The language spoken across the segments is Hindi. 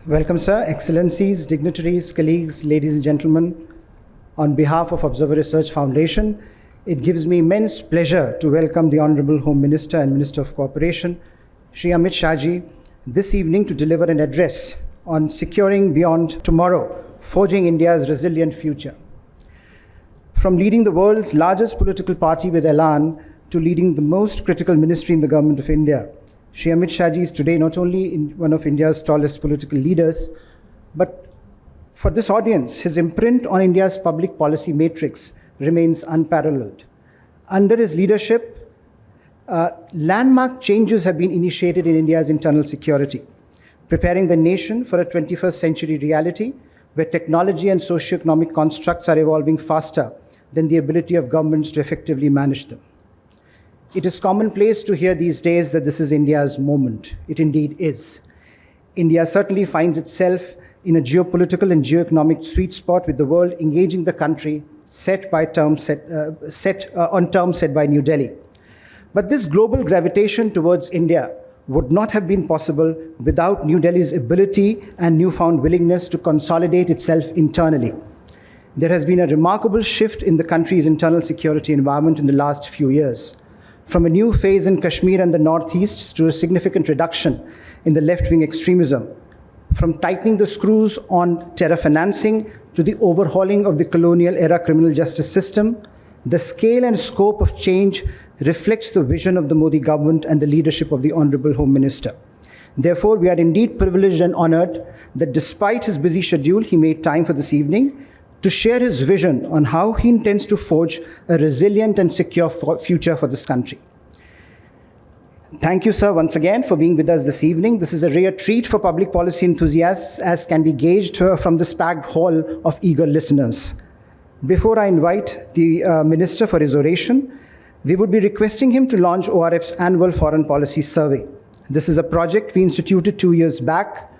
Welcome, sir, excellencies, dignitaries, colleagues, ladies and gentlemen. On behalf of Observer Research Foundation, it gives me immense pleasure to welcome the Honorable Home Minister and Minister of Cooperation, Shri Amit Shah Ji, this evening to deliver an address on securing beyond tomorrow, forging India's resilient future. From leading the world's largest political party with Elan to leading the most critical ministry in the government of India, Shri Amit Shah Ji is today not only one of India's tallest political leaders, but for this audience, his imprint on India's public policy matrix remains unparalleled. Under his leadership, landmark changes have been initiated in India's internal security, preparing the nation for a 21st century reality where technology and socio-economic constructs are evolving faster than the ability of governments to effectively manage them. It is commonplace to hear these days that this is India's moment. It indeed is. India certainly finds itself in a geopolitical and geoeconomic sweet spot, with the world engaging the country on terms set by New Delhi. But this global gravitation towards India would not have been possible without New Delhi's ability and newfound willingness to consolidate itself internally. There has been a remarkable shift in the country's internal security environment in the last few years, from a new phase in Kashmir and the Northeast to a significant reduction in the left-wing extremism, from tightening the screws on terror financing to the overhauling of the colonial-era criminal justice system. The scale and scope of change reflects the vision of the Modi government and the leadership of the Honorable Home Minister. Therefore, we are indeed privileged and honored that despite his busy schedule, he made time for this evening to share his vision on how he intends to forge a resilient and secure future for this country. Thank you, sir, once again for being with us this evening. This is a rare treat for public policy enthusiasts, as can be gauged from this packed hall of eager listeners. Before I invite the Minister for his oration, we would be requesting him to launch ORF's annual foreign policy survey. This is a project we instituted 2 years back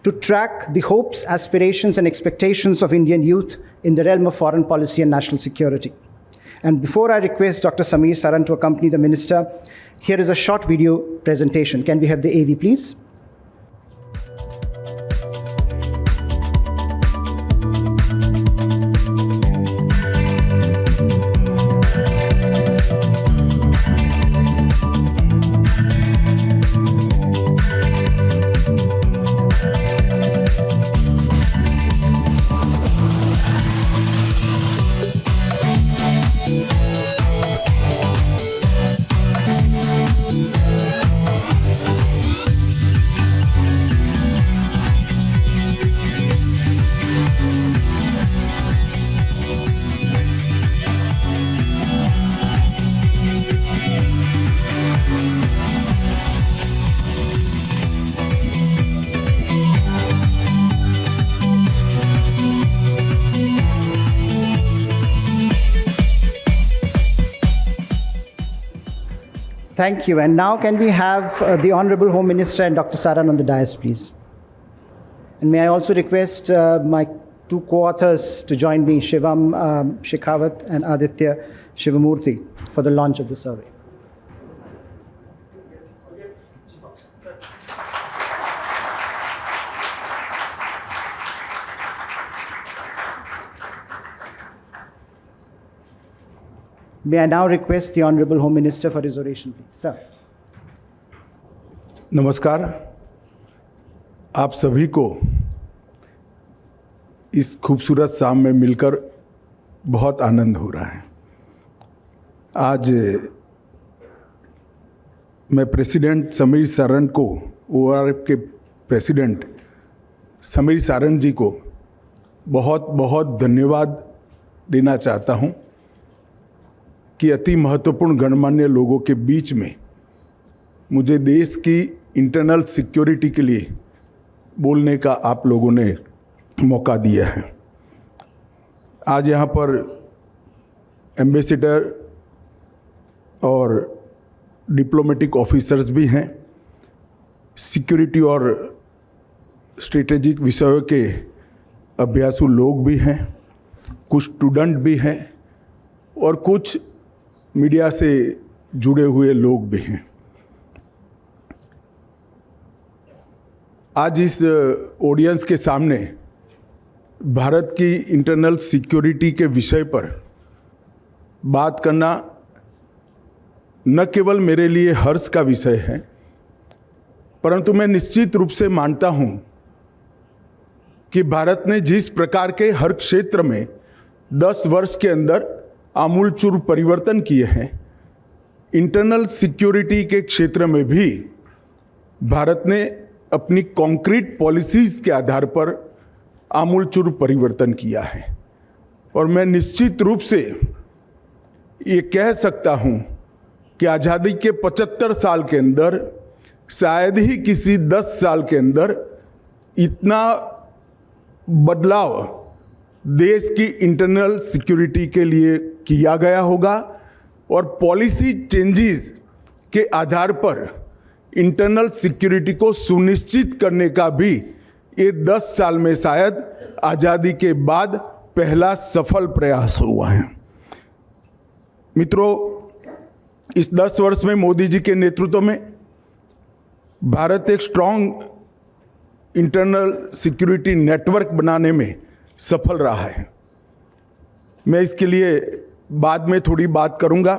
to track the hopes, aspirations, and expectations of Indian youth in the realm of foreign policy and national security. And before I request Dr. Sameer Saran to accompany the Minister, here is a short video presentation. Can we have the AV, please? Thank you. And now can we have the Honorable Home Minister and Dr. Saran on the dais, please? And may I also request my two co-authors to join me, Shivam Shekhawat and Aditya Shivamurthy, for the launch of the survey. May I now request the Honorable Home Minister for his oration, please. Sir. नमस्कार, आप सभी को इस खूबसूरत शाम में मिलकर बहुत आनंद हो रहा है। आज मैं प्रेसिडेंट समीर सारन को, ORF के प्रेसिडेंट समीर सारन जी को बहुत बहुत धन्यवाद देना चाहता हूं कि अति महत्वपूर्ण गणमान्य लोगों के बीच में मुझे देश की इंटरनल सिक्योरिटी के लिए बोलने का आप लोगों ने मौका दिया है। आज यहाँ पर एम्बेसडर और डिप्लोमेटिक ऑफिसर्स भी हैं, सिक्योरिटी और स्ट्रेटेजिक विषयों के अभ्यासु लोग भी हैं, कुछ स्टूडेंट भी हैं और कुछ मीडिया से जुड़े हुए लोग भी हैं। आज इस ऑडियंस के सामने भारत की इंटरनल सिक्योरिटी के विषय पर बात करना न केवल मेरे लिए हर्ष का विषय है, परंतु मैं निश्चित रूप से मानता हूं कि भारत ने जिस प्रकार के हर क्षेत्र में 10 वर्ष के अंदर आमूलचूल परिवर्तन किए हैं, इंटरनल सिक्योरिटी के क्षेत्र में भी भारत ने अपनी कॉन्क्रीट पॉलिसीज के आधार पर आमूलचूल परिवर्तन किया है। और मैं निश्चित रूप से ये कह सकता हूँ कि आज़ादी के 75 साल के अंदर शायद ही किसी 10 साल के अंदर इतना बदलाव देश की इंटरनल सिक्योरिटी के लिए किया गया होगा। और पॉलिसी चेंजेस के आधार पर इंटरनल सिक्योरिटी को सुनिश्चित करने का भी ये 10 साल में शायद आज़ादी के बाद पहला सफल प्रयास हुआ है। मित्रों, इस 10 वर्ष में मोदी जी के नेतृत्व में भारत एक स्ट्रॉन्ग इंटरनल सिक्योरिटी नेटवर्क बनाने में सफल रहा है। मैं इसके लिए बाद में थोड़ी बात करूंगा,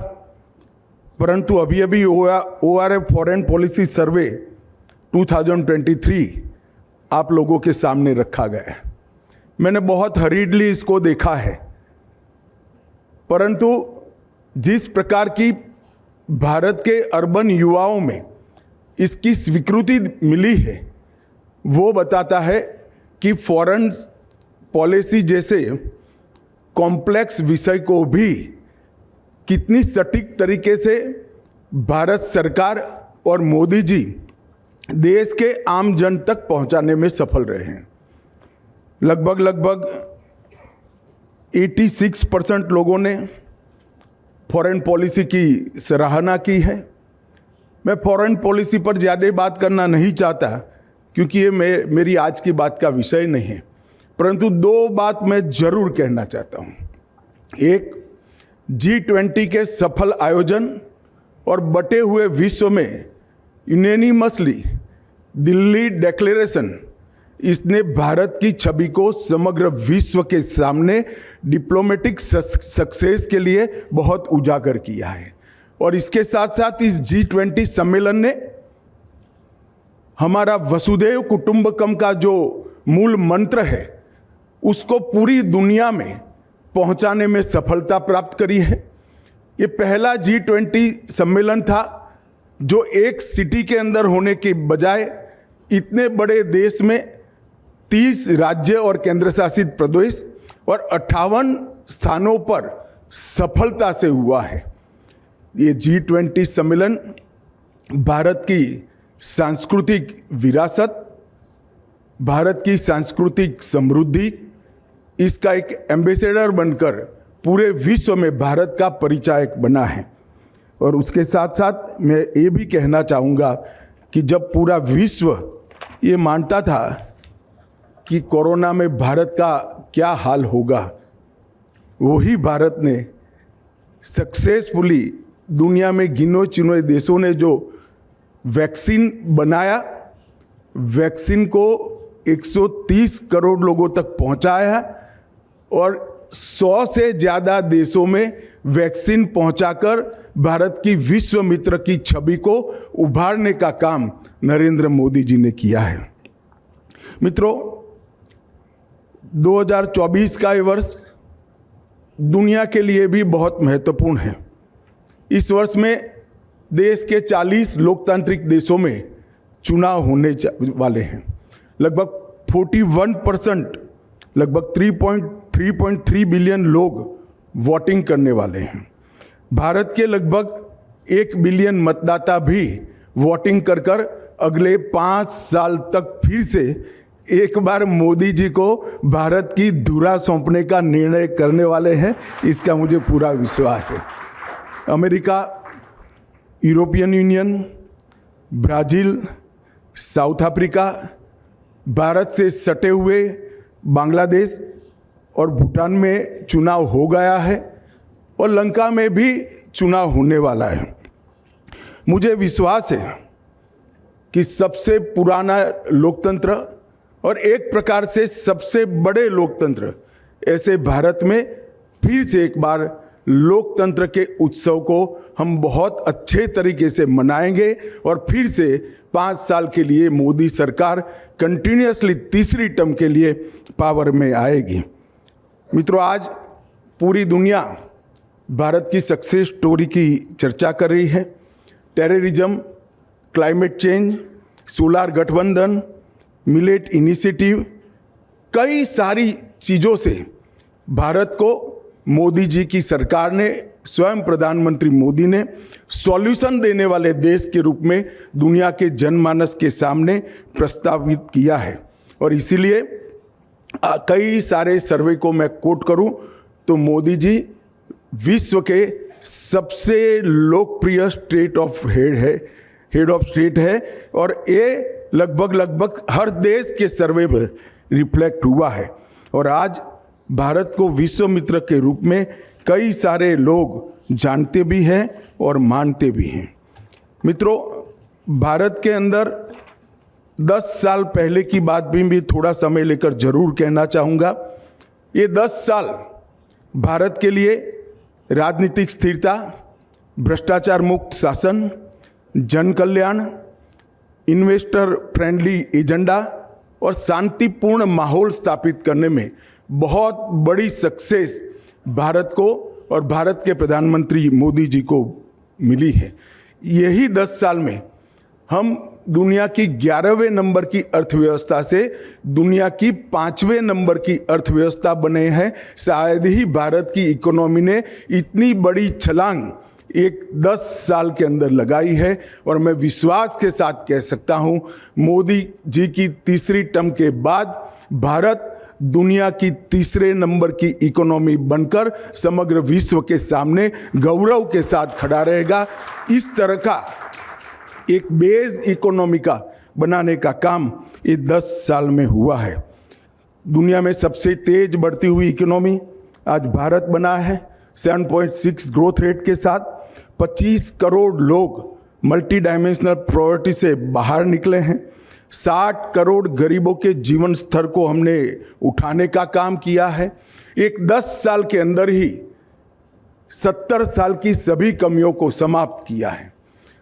परंतु अभी ORF फॉरेन पॉलिसी सर्वे 2023 आप लोगों के सामने रखा गया है। मैंने बहुत हरीडली इसको देखा है, परंतु जिस प्रकार की भारत के अर्बन युवाओं में इसकी स्वीकृति मिली है, वो बताता है कि फॉरेन पॉलिसी जैसे कॉम्प्लेक्स विषय को भी कितनी सटीक तरीके से भारत सरकार और मोदी जी देश के आम जन तक पहुंचाने में सफल रहे हैं। लगभग 86% लोगों ने फॉरेन पॉलिसी की सराहना की है। मैं फॉरेन पॉलिसी पर ज़्यादा बात करना नहीं चाहता, क्योंकि ये मेरी आज की बात का विषय नहीं है, परंतु 2 बात मैं जरूर कहना चाहता हूँ। एक, G20 के सफल आयोजन और बटे हुए विश्व में यूनानिमसली दिल्ली डिक्लेरेशन, इसने भारत की छवि को समग्र विश्व के सामने डिप्लोमेटिक सक्सेस के लिए बहुत उजागर किया है। और इसके साथ साथ इस G20 सम्मेलन ने हमारा वसुधैव कुटुंबकम का जो मूल मंत्र है, उसको पूरी दुनिया में पहुंचाने में सफलता प्राप्त करी है। ये पहला G20 सम्मेलन था जो एक सिटी के अंदर होने के बजाय इतने बड़े देश में 30 राज्य और केंद्र शासित प्रदेश और 58 स्थानों पर सफलता से हुआ है। ये G20 सम्मेलन भारत की सांस्कृतिक विरासत, भारत की सांस्कृतिक समृद्धि, इसका एक एम्बेसडर बनकर पूरे विश्व में भारत का परिचायक बना है। और उसके साथ साथ मैं ये भी कहना चाहूँगा कि जब पूरा विश्व ये मानता था कि कोरोना में भारत का क्या हाल होगा, वही भारत ने सक्सेसफुली दुनिया में गिने चुने देशों ने जो वैक्सीन बनाया, वैक्सीन को 130 करोड़ लोगों तक पहुंचाया और 100 से ज़्यादा देशों में वैक्सीन पहुंचाकर भारत की विश्व मित्र की छवि को उभारने का काम नरेंद्र मोदी जी ने किया है। मित्रों, 2024 का ये वर्ष दुनिया के लिए भी बहुत महत्वपूर्ण है। इस वर्ष में देश के 40 लोकतांत्रिक देशों में चुनाव होने वाले हैं। लगभग 41%, लगभग 3.3 बिलियन लोग वोटिंग करने वाले हैं। भारत के लगभग 1 बिलियन मतदाता भी वोटिंग कर अगले 5 साल तक फिर से एक बार मोदी जी को भारत की धुरा सौंपने का निर्णय करने वाले हैं, इसका मुझे पूरा विश्वास है। America, European union, Brazil, south Africa, Bharat से सटे हुए बांग्लादेश और भूटान में चुनाव हो गया है और लंका में भी चुनाव होने वाला है। मुझे विश्वास है कि सबसे पुराना लोकतंत्र और एक प्रकार से सबसे बड़े लोकतंत्र ऐसे भारत में फिर से एक बार लोकतंत्र के उत्सव को हम बहुत अच्छे तरीके से मनाएंगे और फिर से 5 साल के लिए मोदी सरकार कंटिन्यूअसली तीसरी टर्म के लिए पावर में आएगी। मित्रों, आज पूरी दुनिया भारत की सक्सेस स्टोरी की चर्चा कर रही है। टेररिज्म, क्लाइमेट चेंज, सोलार गठबंधन, मिलेट इनिशिएटिव, कई सारी चीज़ों से भारत को मोदी जी की सरकार ने, स्वयं प्रधानमंत्री मोदी ने सॉल्यूशन देने वाले देश के रूप में दुनिया के जनमानस के सामने प्रस्तावित किया है। और इसीलिए कई सारे सर्वे को मैं कोट करूं तो मोदी जी विश्व के सबसे लोकप्रिय state of head of state है और ये लगभग हर देश के सर्वे में रिफ्लेक्ट हुआ है। और आज भारत को विश्व मित्र के रूप में कई सारे लोग जानते भी हैं और मानते भी हैं। मित्रों, भारत के अंदर 10 साल पहले की बात भी थोड़ा समय लेकर जरूर कहना चाहूँगा। ये 10 साल भारत के लिए राजनीतिक स्थिरता, भ्रष्टाचार मुक्त शासन, जन कल्याण, इन्वेस्टर फ्रेंडली एजेंडा और शांतिपूर्ण माहौल स्थापित करने में बहुत बड़ी सक्सेस भारत को और भारत के प्रधानमंत्री मोदी जी को मिली है। यही 10 साल में हम दुनिया की 11वें नंबर की अर्थव्यवस्था से दुनिया की 5वें नंबर की अर्थव्यवस्था बने हैं। शायद ही भारत की इकोनॉमी ने इतनी बड़ी छलांग एक 10 साल के अंदर लगाई है। और मैं विश्वास के साथ कह सकता हूं, मोदी जी की तीसरी टर्म के बाद भारत दुनिया की तीसरे नंबर की इकोनॉमी बनकर समग्र विश्व के सामने गौरव के साथ खड़ा रहेगा। इस तरह का एक बेस इकोनॉमी का बनाने का काम ये 10 साल में हुआ है। दुनिया में सबसे तेज बढ़ती हुई इकोनॉमी आज भारत बना है। 7.6 ग्रोथ रेट के साथ 25 करोड़ लोग मल्टी डायमेंशनल पॉवर्टी से बाहर निकले हैं। 60 करोड़ गरीबों के जीवन स्तर को हमने उठाने का काम किया है। एक 10 साल के अंदर ही 70 साल की सभी कमियों को समाप्त किया है।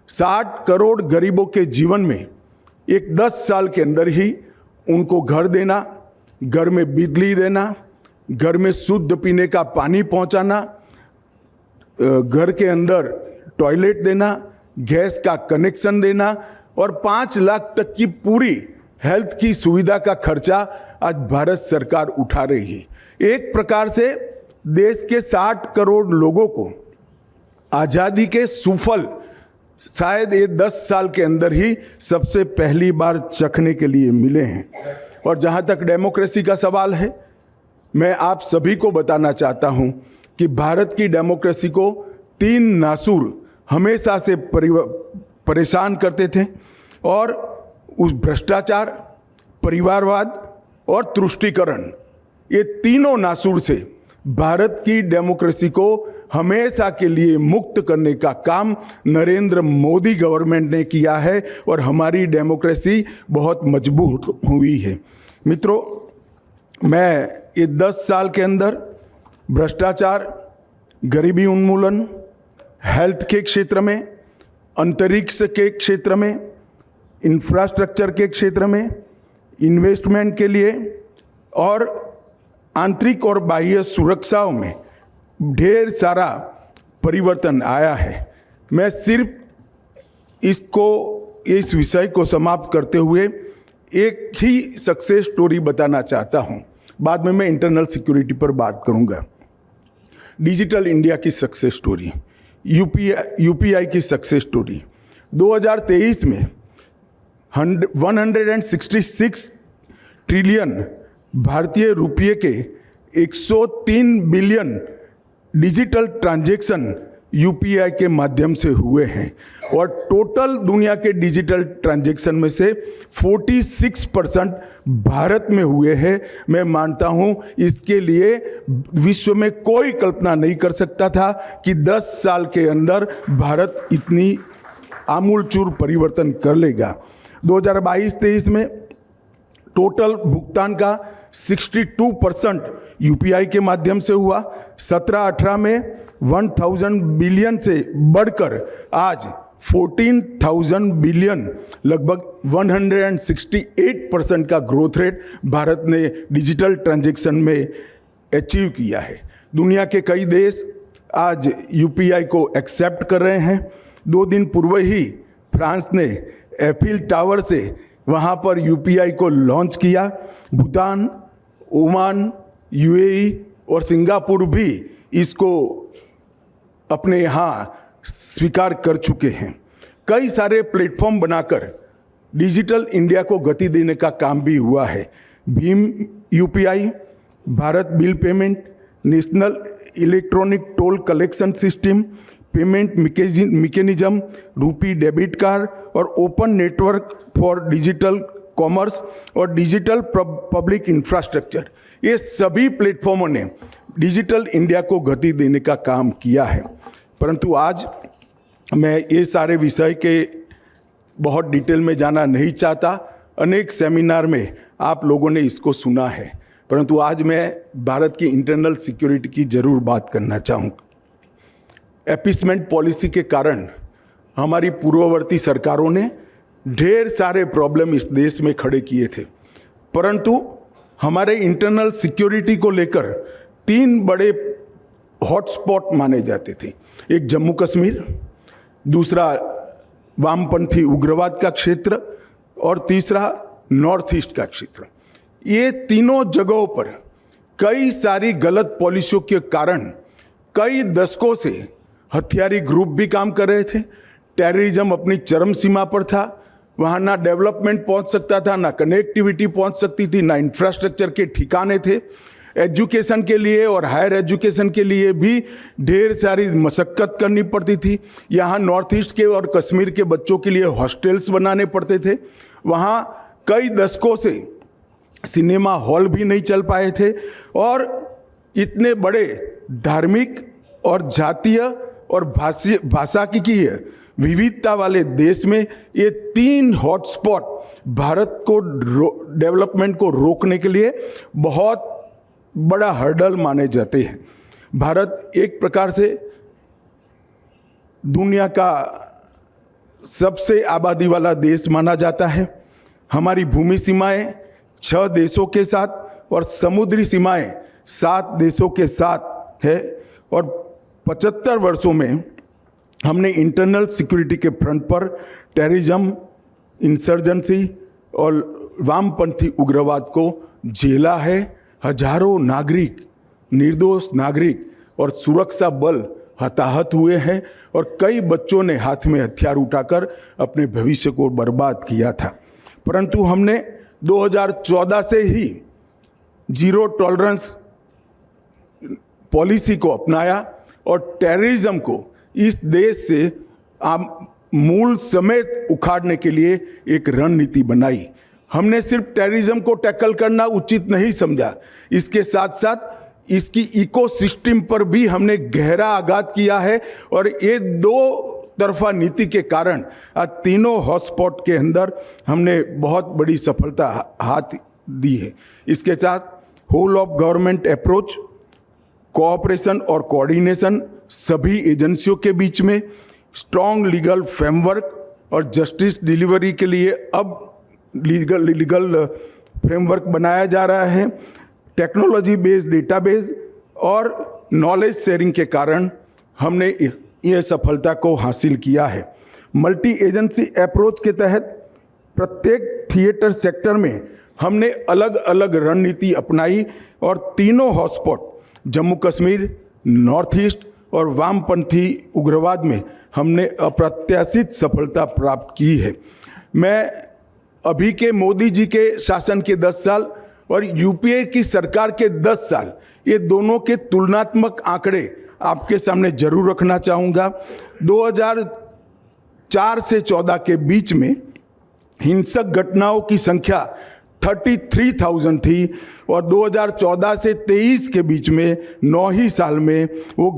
60 करोड़ गरीबों के जीवन में एक 10 साल के अंदर ही उनको घर देना, घर में बिजली देना, घर में शुद्ध पीने का पानी पहुंचाना, घर के अंदर टॉयलेट देना, गैस का कनेक्शन देना और 5 लाख तक की पूरी हेल्थ की सुविधा का खर्चा आज भारत सरकार उठा रही है। एक प्रकार से देश के 60 करोड़ लोगों को आज़ादी के सुफल शायद ये 10 साल के अंदर ही सबसे पहली बार चखने के लिए मिले हैं। और जहाँ तक डेमोक्रेसी का सवाल है, मैं आप सभी को बताना चाहता हूँ कि भारत की डेमोक्रेसी को 3 नासूर हमेशा से परेशान करते थे और उस भ्रष्टाचार, परिवारवाद और तुष्टीकरण, ये तीनों नासूर से भारत की डेमोक्रेसी को हमेशा के लिए मुक्त करने का काम नरेंद्र मोदी गवर्नमेंट ने किया है और हमारी डेमोक्रेसी बहुत मजबूत हुई है। मित्रों, मैं ये 10 साल के अंदर भ्रष्टाचार, गरीबी उन्मूलन, हेल्थ के क्षेत्र में, अंतरिक्ष के क्षेत्र में, इंफ्रास्ट्रक्चर के क्षेत्र में, इन्वेस्टमेंट के लिए और आंतरिक और बाह्य सुरक्षाओं में ढेर सारा परिवर्तन आया है। मैं सिर्फ इस विषय को समाप्त करते हुए एक ही सक्सेस स्टोरी बताना चाहता हूं। बाद में मैं इंटरनल सिक्योरिटी पर बात करूंगा। डिजिटल इंडिया की सक्सेस स्टोरी, यूपीआई की सक्सेस स्टोरी। 2023 में 166 ट्रिलियन भारतीय रुपये के 103 बिलियन डिजिटल ट्रांजैक्शन यूपीआई के माध्यम से हुए हैं और टोटल दुनिया के डिजिटल ट्रांजैक्शन में से 46% भारत में हुए हैं। मैं मानता हूं इसके लिए विश्व में कोई कल्पना नहीं कर सकता था कि 10 साल के अंदर भारत इतनी आमूलचूर परिवर्तन कर लेगा। 2022-23 में टोटल भुगतान का 62% यूपीआई के माध्यम से हुआ। 17-18 में 1000 बिलियन से बढ़कर आज 14,000 बिलियन, लगभग 168% का ग्रोथ रेट भारत ने डिजिटल ट्रांजैक्शन में अचीव किया है। दुनिया के कई देश आज यूपीआई को एक्सेप्ट कर रहे हैं। 2 दिन पूर्व ही फ्रांस ने एफिल टावर से वहाँ पर यूपीआई को लॉन्च किया। भूटान, ओमान, यूएई और सिंगापुर भी इसको अपने यहाँ स्वीकार कर चुके हैं। कई सारे प्लेटफॉर्म बनाकर डिजिटल इंडिया को गति देने का काम भी हुआ है। Bhim UPI, Bharat bill payment, national electronic toll collection system, payment mechanism, रूपी डेबिट कार्ड और open network for digital commerce और डिजिटल पब्लिक इंफ्रास्ट्रक्चर, ये सभी प्लेटफॉर्मों ने डिजिटल इंडिया को गति देने का काम किया है। परंतु आज मैं ये सारे विषय के बहुत डिटेल में जाना नहीं चाहता। अनेक सेमिनार में आप लोगों ने इसको सुना है, परंतु आज मैं भारत की इंटरनल सिक्योरिटी की ज़रूर बात करना चाहूँगा। एपिसमेंट पॉलिसी के कारण हमारी पूर्ववर्ती सरकारों ने ढेर सारे प्रॉब्लम इस देश में खड़े किए थे, परंतु हमारे इंटरनल सिक्योरिटी को लेकर 3 बड़े हॉटस्पॉट माने जाते थे। एक जम्मू कश्मीर, दूसरा वामपंथी उग्रवाद का क्षेत्र और तीसरा नॉर्थ ईस्ट का क्षेत्र। ये तीनों जगहों पर कई सारी गलत पॉलिसियों के कारण कई दशकों से हथियारी ग्रुप भी काम कर रहे थे। टेररिज्म अपनी चरम सीमा पर था। वहाँ ना डेवलपमेंट पहुँच सकता था, ना कनेक्टिविटी पहुँच सकती थी, ना इंफ्रास्ट्रक्चर के ठिकाने थे। एजुकेशन के लिए और हायर एजुकेशन के लिए भी ढेर सारी मशक्क़त करनी पड़ती थी। यहाँ नॉर्थ ईस्ट के और कश्मीर के बच्चों के लिए हॉस्टल्स बनाने पड़ते थे। वहाँ कई दशकों से सिनेमा हॉल भी नहीं चल पाए थे और इतने बड़े धार्मिक और जातीय और भाषाकीय विविधता वाले देश में ये 3 हॉटस्पॉट भारत को डेवलपमेंट को रोकने के लिए बहुत बड़ा हर्डल माने जाते हैं। भारत एक प्रकार से दुनिया का सबसे आबादी वाला देश माना जाता है। हमारी भूमि सीमाएं 6 देशों के साथ और समुद्री सीमाएं 7 देशों के साथ है और 75 वर्षों में हमने इंटरनल सिक्योरिटी के फ्रंट पर टेररिज्म, इंसर्जेंसी और वामपंथी उग्रवाद को झेला है। हजारों नागरिक, निर्दोष नागरिक और सुरक्षा बल हताहत हुए हैं और कई बच्चों ने हाथ में हथियार उठाकर अपने भविष्य को बर्बाद किया था। परंतु हमने 2014 से ही जीरो टॉलरेंस पॉलिसी को अपनाया और टेररिज्म को इस देश से मूल समेत उखाड़ने के लिए एक रणनीति बनाई। हमने सिर्फ टेररिज्म को टैकल करना उचित नहीं समझा, इसके साथ साथ इसकी इकोसिस्टम पर भी हमने गहरा आघात किया है और ये 2 तरफा नीति के कारण आज तीनों हॉटस्पॉट के अंदर हमने बहुत बड़ी सफलता हाथ दी है। इसके साथ whole of government approach, cooperation और कोऑर्डिनेशन सभी एजेंसियों के बीच में, स्ट्रॉन्ग लीगल फ्रेमवर्क और जस्टिस डिलीवरी के लिए अब लीगल फ्रेमवर्क बनाया जा रहा है। टेक्नोलॉजी बेस्ड डेटाबेस और नॉलेज शेयरिंग के कारण हमने यह सफलता को हासिल किया है। मल्टी एजेंसी अप्रोच के तहत प्रत्येक थिएटर सेक्टर में हमने अलग अलग रणनीति अपनाई और तीनों hotspot Jammu Kashmir, north east और वामपंथी उग्रवाद में हमने अप्रत्याशित सफलता प्राप्त की है। मैं अभी के मोदी जी के शासन के 10 साल और यूपीए की सरकार के 10 साल, ये दोनों के तुलनात्मक आंकड़े आपके सामने जरूर रखना चाहूँगा। 2004 से 14 के बीच में हिंसक घटनाओं की संख्या 33,000 थी और 2014 से 23 के बीच में 9 ही साल में वो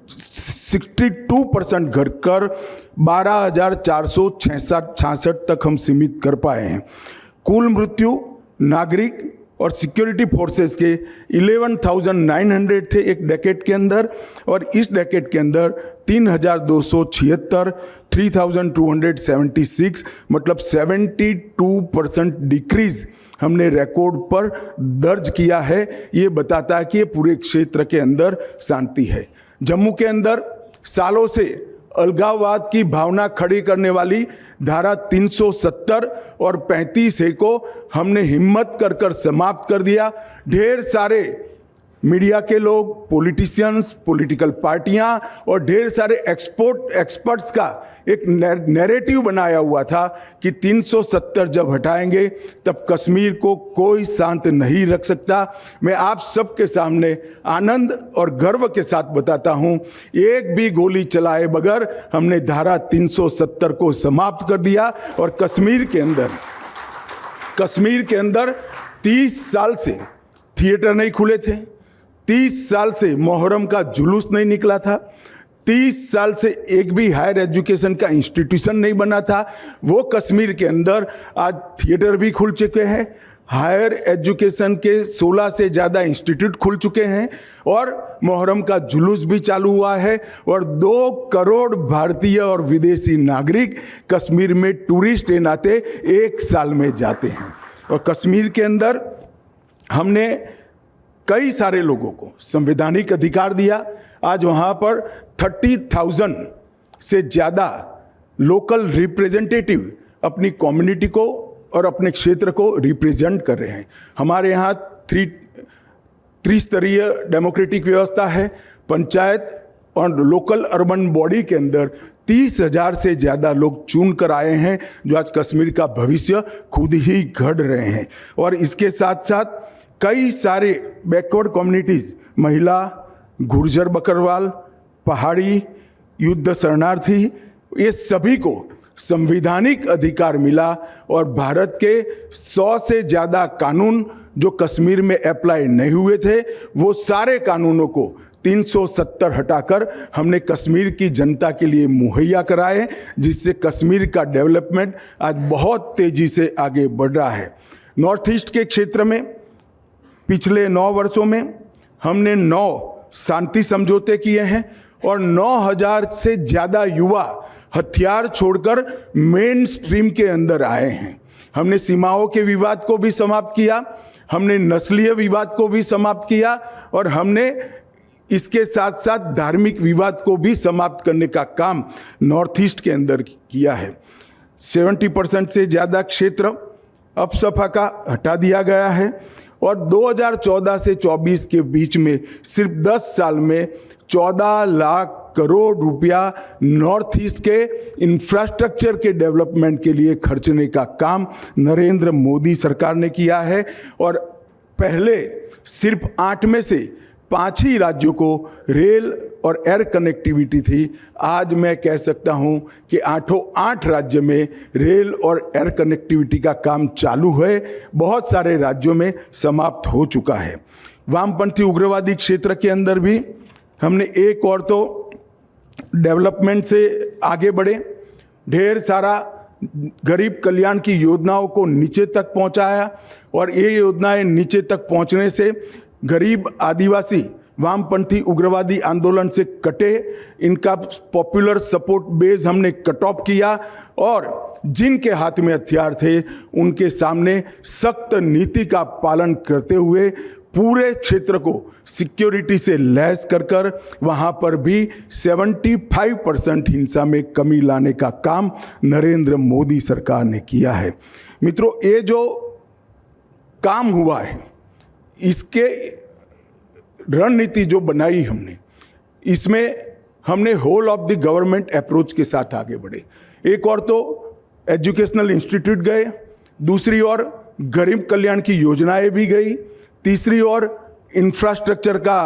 62% घटकर 12,466 तक हम सीमित कर पाए हैं। कुल मृत्यु नागरिक और सिक्योरिटी फोर्सेस के 11,900 थे एक डेकेड के अंदर, और इस डेकेड के अंदर 3,276, 3,276, मतलब 72% डिक्रीज हमने रिकॉर्ड पर दर्ज किया है। ये बताता है कि ये पूरे क्षेत्र के अंदर शांति है। जम्मू के अंदर सालों से अलगाववाद की भावना खड़ी करने वाली धारा 370 और 35A को हमने हिम्मत कर समाप्त कर दिया। ढेर सारे मीडिया के लोग, पॉलिटिशियंस, पॉलिटिकल पार्टियां और ढेर सारे एक्सपर्ट्स का एक नैरेटिव बनाया हुआ था कि 370 जब हटाएंगे तब कश्मीर को कोई शांत नहीं रख सकता। मैं आप सबके सामने आनंद और गर्व के साथ बताता हूं, एक भी गोली चलाए बगैर हमने धारा 370 को समाप्त कर दिया। और कश्मीर के अंदर 30 साल से थिएटर नहीं खुले थे, 30 साल से मुहर्रम का जुलूस नहीं निकला था, 30 साल से एक भी हायर एजुकेशन का इंस्टीट्यूशन नहीं बना था। वो कश्मीर के अंदर आज थिएटर भी खुल चुके हैं, हायर एजुकेशन के 16 से ज़्यादा इंस्टीट्यूट खुल चुके हैं, और मुहर्रम का जुलूस भी चालू हुआ है। और 2 करोड़ भारतीय और विदेशी नागरिक कश्मीर में टूरिस्ट के नाते एक साल में जाते हैं। और कश्मीर के अंदर हमने कई सारे लोगों को संवैधानिक अधिकार दिया। आज वहाँ पर 30,000 से ज़्यादा लोकल रिप्रेजेंटेटिव अपनी कम्युनिटी को और अपने क्षेत्र को रिप्रेजेंट कर रहे हैं। हमारे यहाँ त्रिस्तरीय डेमोक्रेटिक व्यवस्था है। पंचायत और लोकल अर्बन बॉडी के अंदर 30,000 से ज़्यादा लोग चुन कर आए हैं, जो आज कश्मीर का भविष्य खुद ही गढ़ रहे हैं। और इसके साथ साथ कई सारे बैकवर्ड कम्युनिटीज़, महिला, गुर्जर बकरवाल, पहाड़ी, युद्ध शरणार्थी, ये सभी को संवैधानिक अधिकार मिला। और भारत के 100 से ज़्यादा कानून जो कश्मीर में अप्लाई नहीं हुए थे, वो सारे कानूनों को 370 हटाकर हमने कश्मीर की जनता के लिए मुहैया कराए, जिससे कश्मीर का डेवलपमेंट आज बहुत तेज़ी से आगे बढ़ रहा है। नॉर्थ ईस्ट के क्षेत्र में पिछले 9 वर्षों में हमने 9 शांति समझौते किए हैं, और 9,000 से ज़्यादा युवा हथियार छोड़कर मेन स्ट्रीम के अंदर आए हैं। हमने सीमाओं के विवाद को भी समाप्त किया, हमने नस्लीय विवाद को भी समाप्त किया, और हमने इसके साथ साथ धार्मिक विवाद को भी समाप्त करने का काम नॉर्थ ईस्ट के अंदर किया है। 70% से ज़्यादा क्षेत्र अपसफा का हटा दिया गया है, और 2014 से 24 के बीच में सिर्फ 10 साल में 14 लाख करोड़ रुपया नॉर्थ ईस्ट के इंफ्रास्ट्रक्चर के डेवलपमेंट के लिए खर्चने का काम नरेंद्र मोदी सरकार ने किया है। और पहले सिर्फ 8 में से 5 ही राज्यों को रेल और एयर कनेक्टिविटी थी। आज मैं कह सकता हूं कि 8 राज्य में रेल और एयर कनेक्टिविटी का काम चालू है, बहुत सारे राज्यों में समाप्त हो चुका है। वामपंथी उग्रवादी क्षेत्र के अंदर भी हमने एक और तो डेवलपमेंट से आगे बढ़े, ढेर सारा गरीब कल्याण की योजनाओं को नीचे तक पहुंचाया, और ये योजनाएं नीचे तक पहुंचने से गरीब आदिवासी वामपंथी उग्रवादी आंदोलन से कटे, इनका पॉपुलर सपोर्ट बेस हमने कट ऑफ किया, और जिनके हाथ में हथियार थे उनके सामने सख्त नीति का पालन करते हुए पूरे क्षेत्र को सिक्योरिटी से लैस कर वहाँ पर भी 75% हिंसा में कमी लाने का काम नरेंद्र मोदी सरकार ने किया है। मित्रों, ये जो काम हुआ है, इसके रणनीति जो बनाई हमने, इसमें हमने whole of the government approach के साथ आगे बढ़े। एक और तो एजुकेशनल इंस्टीट्यूट गए, दूसरी ओर गरीब कल्याण की योजनाएं भी गई, तीसरी ओर इंफ्रास्ट्रक्चर का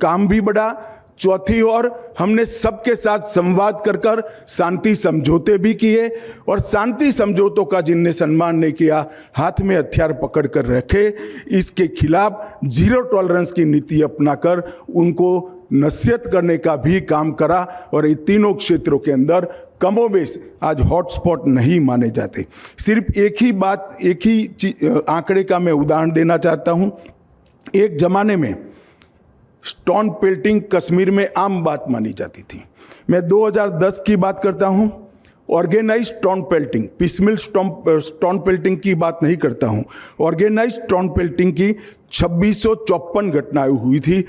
काम भी बढ़ा, चौथी ओर हमने सबके साथ संवाद कर शांति समझौते भी किए, और शांति समझौतों का जिनने सम्मान नहीं किया, हाथ में हथियार पकड़ कर रखे, इसके खिलाफ जीरो टॉलरेंस की नीति अपनाकर उनको नसीहत करने का भी काम करा और ये तीनों क्षेत्रों के अंदर कमोबेश आज हॉटस्पॉट नहीं माने जाते। सिर्फ एक ही बात, एक ही आंकड़े का मैं उदाहरण देना चाहता हूँ। एक ज़माने में स्टोन पेल्टिंग कश्मीर में आम बात मानी जाती थी। मैं 2010 की बात करता हूँ। Organise stone pelting, piecemeal stone pelting की बात नहीं करता हूँ। ऑर्गेनाइज स्टोन पेल्टिंग की 2654 घटनाएं हुई थी,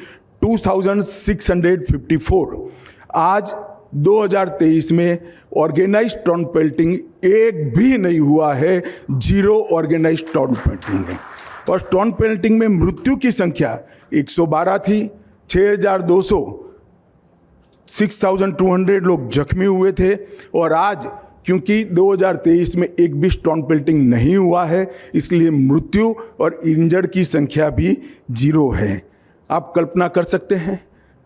2654। आज 2023 में ऑर्गेनाइज स्टोन पेल्टिंग एक भी नहीं हुआ है, 0 ऑर्गेनाइज स्टोन पेल्टिंग है। और स्टोन पेल्टिंग में मृत्यु की संख्या 112 थी, 6200 6200 लोग जख्मी हुए थे। और आज क्योंकि 2023 में एक भी स्टोन पेल्टिंग नहीं हुआ है, इसलिए मृत्यु और इंजर्ड की संख्या भी 0 है। आप कल्पना कर सकते हैं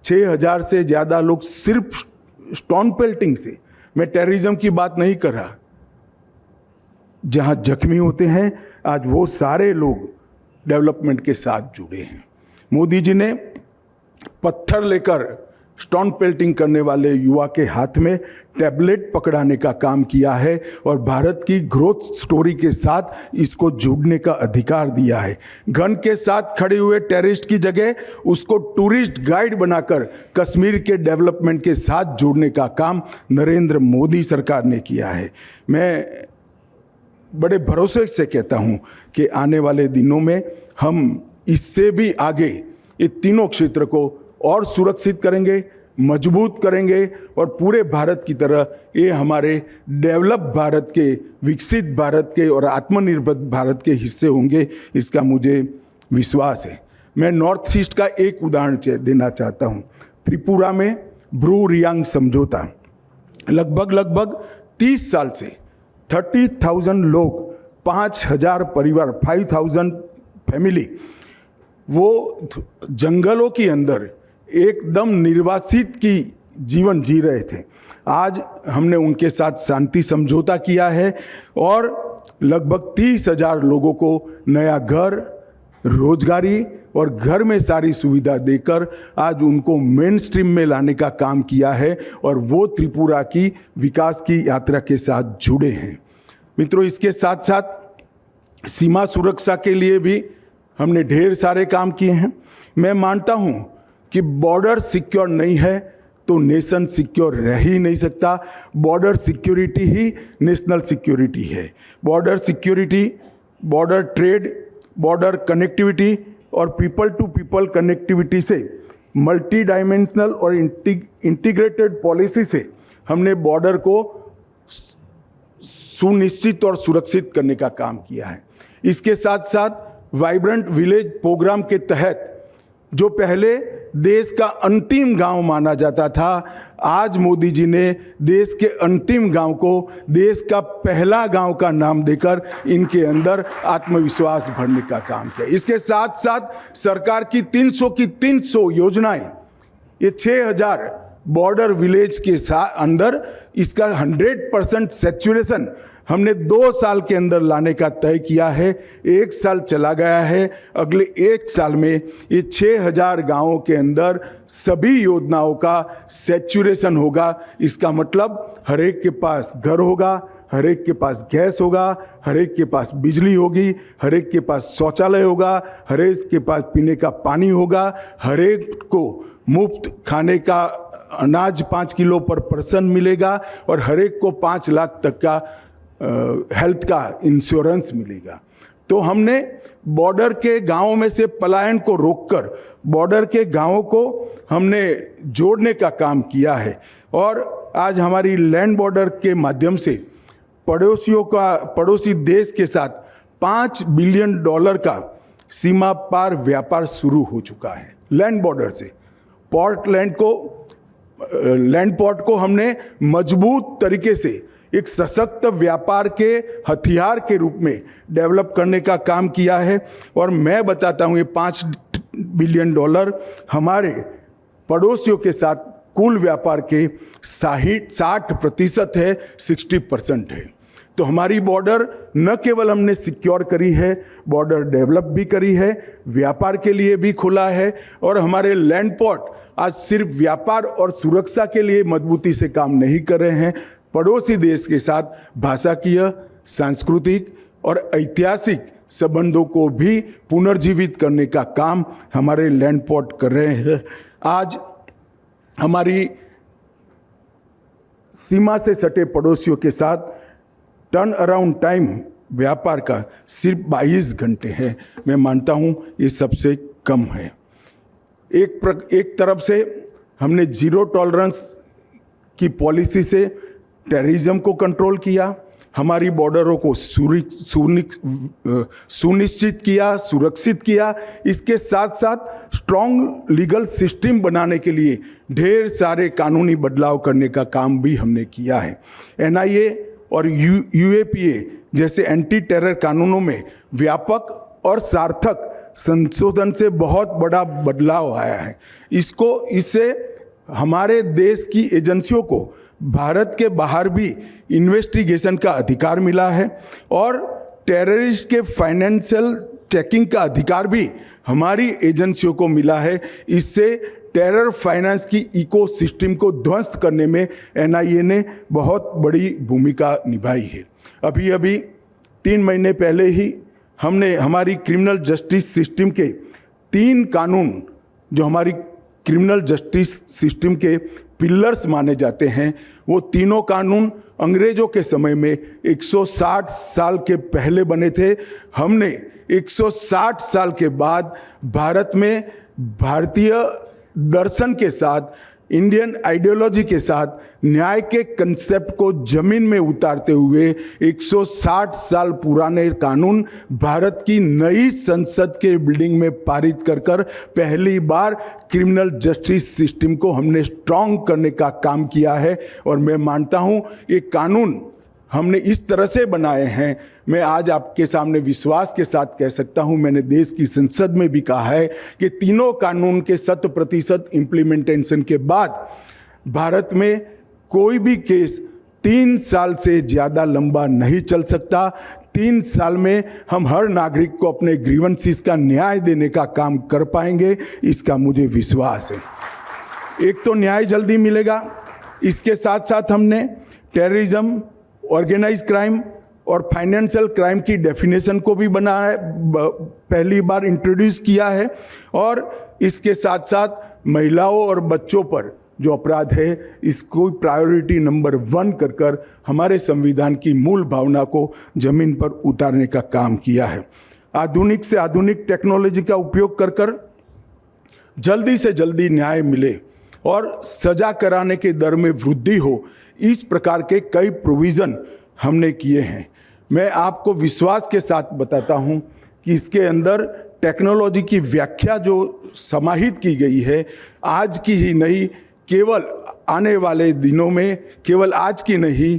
6000 से ज़्यादा लोग सिर्फ स्टोन पेल्टिंग से, मैं टेररिज्म की बात नहीं कर रहा, जहां जख्मी होते हैं, आज वो सारे लोग डेवलपमेंट के साथ जुड़े हैं। मोदी जी ने पत्थर लेकर स्टोन पेल्टिंग करने वाले युवा के हाथ में टैबलेट पकड़ाने का काम किया है और भारत की ग्रोथ स्टोरी के साथ इसको जुड़ने का अधिकार दिया है। गन के साथ खड़े हुए टेररिस्ट की जगह उसको टूरिस्ट गाइड बनाकर कश्मीर के डेवलपमेंट के साथ जोड़ने का काम नरेंद्र मोदी सरकार ने किया है। मैं बड़े भरोसे से कहता हूं कि आने वाले दिनों में हम इससे भी आगे ये तीनों क्षेत्र को और सुरक्षित करेंगे, मजबूत करेंगे और पूरे भारत की तरह ये हमारे डेवलप भारत के, विकसित भारत के और आत्मनिर्भर भारत के हिस्से होंगे, इसका मुझे विश्वास है। मैं नॉर्थ ईस्ट का एक उदाहरण देना चाहता हूँ। त्रिपुरा में ब्रू रियांग समझौता, लगभग 30 साल से 30,000 लोग, 5,000 परिवार, 5,000 फैमिली वो जंगलों के अंदर एकदम निर्वासित की जीवन जी रहे थे। आज हमने उनके साथ शांति समझौता किया है और लगभग 30,000 लोगों को नया घर, रोजगारी और घर में सारी सुविधा देकर आज उनको मेन स्ट्रीम में लाने का काम किया है और वो त्रिपुरा की विकास की यात्रा के साथ जुड़े हैं। मित्रों, इसके साथ साथ सीमा सुरक्षा के लिए भी हमने ढेर सारे काम किए हैं। मैं मानता हूं कि बॉर्डर सिक्योर नहीं है तो नेशन सिक्योर रह ही नहीं सकता। बॉर्डर सिक्योरिटी ही नेशनल सिक्योरिटी है। Border security, border trade, border connectivity और पीपल टू पीपल कनेक्टिविटी से, मल्टी डायमेंशनल और इंटीग्रेटेड पॉलिसी से हमने बॉर्डर को सुनिश्चित और सुरक्षित करने का काम किया है। इसके साथ साथ वाइब्रेंट विलेज प्रोग्राम के तहत जो पहले देश का अंतिम गांव माना जाता था, आज मोदी जी ने देश के अंतिम गांव को देश का पहला गांव का नाम देकर इनके अंदर आत्मविश्वास भरने का काम किया। इसके साथ साथ सरकार की 300 की 300 योजनाएं, ये 6,000 बॉर्डर विलेज के साथ अंदर इसका 100% सैचुरेशन हमने 2 साल के अंदर लाने का तय किया है। 1 साल चला गया है, अगले 1 साल में ये 6,000 गांवों के अंदर सभी योजनाओं का सैचुरेशन होगा। इसका मतलब हर एक के पास घर होगा, हर एक के पास गैस होगा, हर एक के पास बिजली होगी, हर एक के पास शौचालय होगा, हर एक के पास पीने का पानी होगा, हर एक को मुफ्त खाने का अनाज 5 किलो पर पर्सन मिलेगा और हर एक को 5 लाख तक का हेल्थ का इंश्योरेंस मिलेगा। तो हमने बॉर्डर के गांवों में से पलायन को रोककर बॉर्डर के गांवों को हमने जोड़ने का काम किया है और आज हमारी लैंड बॉर्डर के माध्यम से पड़ोसी देश के साथ $5 बिलियन का सीमा पार व्यापार शुरू हो चुका है। लैंड बॉर्डर से लैंड पोर्ट को हमने मजबूत तरीके से एक सशक्त व्यापार के हथियार के रूप में डेवलप करने का काम किया है। और मैं बताता हूँ, ये $5 बिलियन हमारे पड़ोसियों के साथ कुल व्यापार के 60% है, 60% है। तो हमारी बॉर्डर न केवल हमने सिक्योर करी है, बॉर्डर डेवलप भी करी है, व्यापार के लिए भी खुला है और हमारे लैंड पोर्ट आज सिर्फ व्यापार और सुरक्षा के लिए मजबूती से काम नहीं कर रहे हैं, पड़ोसी देश के साथ भाषाकीय, सांस्कृतिक और ऐतिहासिक संबंधों को भी पुनर्जीवित करने का काम हमारे लैंड पोर्ट कर रहे हैं। आज हमारी सीमा से सटे पड़ोसियों के साथ टर्न अराउंड टाइम व्यापार का सिर्फ 22 घंटे है। मैं मानता हूँ ये सबसे कम है। एक तरफ से हमने जीरो टॉलरेंस की पॉलिसी से टेररिज्म को कंट्रोल किया, हमारी बॉर्डरों को सुनिश्चित किया, सुरक्षित किया। इसके साथ साथ स्ट्रॉन्ग लीगल सिस्टम बनाने के लिए ढेर सारे कानूनी बदलाव करने का काम भी हमने किया है। NIA और UAPA जैसे एंटी टेरर कानूनों में व्यापक और सार्थक संशोधन से बहुत बड़ा बदलाव आया है। इससे हमारे देश की एजेंसियों को भारत के बाहर भी इन्वेस्टिगेशन का अधिकार मिला है और टेररिस्ट के फाइनेंशियल चेकिंग का अधिकार भी हमारी एजेंसियों को मिला है। इससे टेरर फाइनेंस की इकोसिस्टम को ध्वस्त करने में NIA ने बहुत बड़ी भूमिका निभाई है। अभी 3 महीने पहले ही हमने हमारी क्रिमिनल जस्टिस सिस्टम के 3 कानून, जो हमारी क्रिमिनल जस्टिस सिस्टम के पिलर्स माने जाते हैं, वो तीनों कानून अंग्रेजों के समय में 160 साल के पहले बने थे। हमने 160 साल के बाद भारत में भारतीय दर्शन के साथ, इंडियन आइडियोलॉजी के साथ न्याय के कंसेप्ट को जमीन में उतारते हुए 160 साल पुराने कानून भारत की नई संसद के बिल्डिंग में पारित कर पहली बार क्रिमिनल जस्टिस सिस्टम को हमने स्ट्रॉन्ग करने का काम किया है। और मैं मानता हूं ये कानून हमने इस तरह से बनाए हैं, मैं आज आपके सामने विश्वास के साथ कह सकता हूं, मैंने देश की संसद में भी कहा है कि तीनों कानून के 100% इम्प्लीमेंटेशन के बाद भारत में कोई भी केस 3 साल से ज़्यादा लंबा नहीं चल सकता। 3 साल में हम हर नागरिक को अपने ग्रीवेंसेस का न्याय देने का काम कर पाएंगे, इसका मुझे विश्वास है। एक तो न्याय जल्दी मिलेगा, इसके साथ साथ हमने टेररिज्म, ऑर्गेनाइज क्राइम और फाइनेंशियल क्राइम की डेफिनेशन को भी पहली बार इंट्रोड्यूस किया है और इसके साथ साथ महिलाओं और बच्चों पर जो अपराध है इसको प्रायोरिटी नंबर 1 कर हमारे संविधान की मूल भावना को जमीन पर उतारने का काम किया है। आधुनिक से आधुनिक टेक्नोलॉजी का उपयोग कर जल्दी से जल्दी न्याय मिले और सजा कराने के दर में वृद्धि हो, इस प्रकार के कई प्रोविज़न हमने किए हैं। मैं आपको विश्वास के साथ बताता हूं कि इसके अंदर टेक्नोलॉजी की व्याख्या जो समाहित की गई है, आज की ही नहीं, केवल आने वाले दिनों में, केवल आज की नहीं,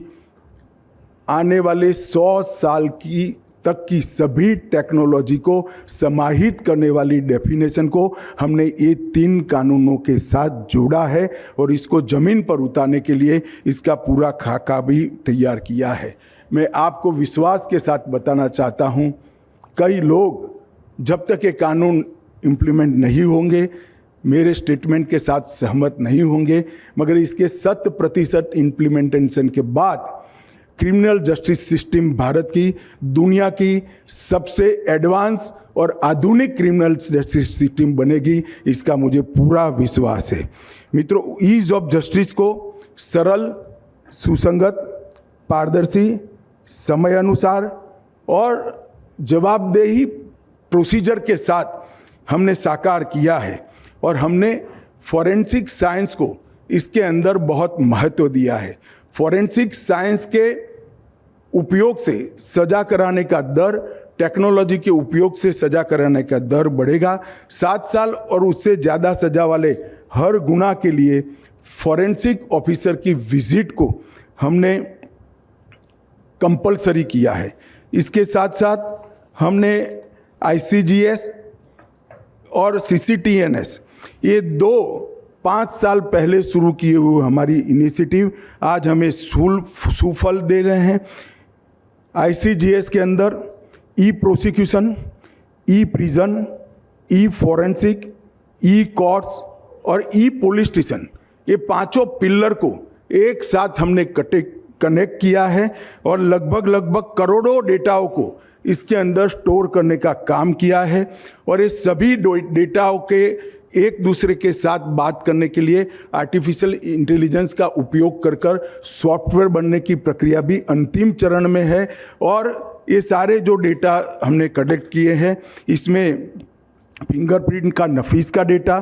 आने वाले 100 साल की तक की सभी टेक्नोलॉजी को समाहित करने वाली डेफिनेशन को हमने ये 3 कानूनों के साथ जोड़ा है और इसको ज़मीन पर उतारने के लिए इसका पूरा खाका भी तैयार किया है। मैं आपको विश्वास के साथ बताना चाहता हूँ, कई लोग जब तक ये कानून इम्प्लीमेंट नहीं होंगे मेरे स्टेटमेंट के साथ सहमत नहीं होंगे, मगर इसके 100% इम्प्लीमेंटेशन के बाद क्रिमिनल जस्टिस सिस्टम भारत की दुनिया की सबसे एडवांस और आधुनिक क्रिमिनल जस्टिस सिस्टम बनेगी, इसका मुझे पूरा विश्वास है। मित्रों, ईज ऑफ जस्टिस को सरल, सुसंगत, पारदर्शी, समय अनुसार और जवाबदेही प्रोसीजर के साथ हमने साकार किया है और हमने फॉरेंसिक साइंस को इसके अंदर बहुत महत्व दिया है। फॉरेंसिक साइंस के उपयोग से सजा कराने का दर, टेक्नोलॉजी के उपयोग से सजा कराने का दर बढ़ेगा। 7 साल और उससे ज़्यादा सजा वाले हर गुनाह के लिए फॉरेंसिक ऑफिसर की विजिट को हमने कंपलसरी किया है। इसके साथ साथ हमने ICGS और CCTNS, ये 5 साल पहले शुरू किए हुए हमारी इनिशिएटिव आज हमें सुफल दे रहे हैं। ICGS के अंदर ई प्रोसिक्यूशन, ई प्रिजन, ई फॉरेंसिक, ई कोर्ट्स और ई पुलिस स्टेशन, ये पांचों पिलर को एक साथ हमने कनेक्ट किया है और लगभग करोड़ों डेटाओं को इसके अंदर स्टोर करने का काम किया है। और ये सभी डेटाओं के एक दूसरे के साथ बात करने के लिए आर्टिफिशियल इंटेलिजेंस का उपयोग कर सॉफ्टवेयर बनने की प्रक्रिया भी अंतिम चरण में है। और ये सारे जो डेटा हमने कलेक्ट किए हैं, इसमें फिंगरप्रिंट का नफीस का डेटा,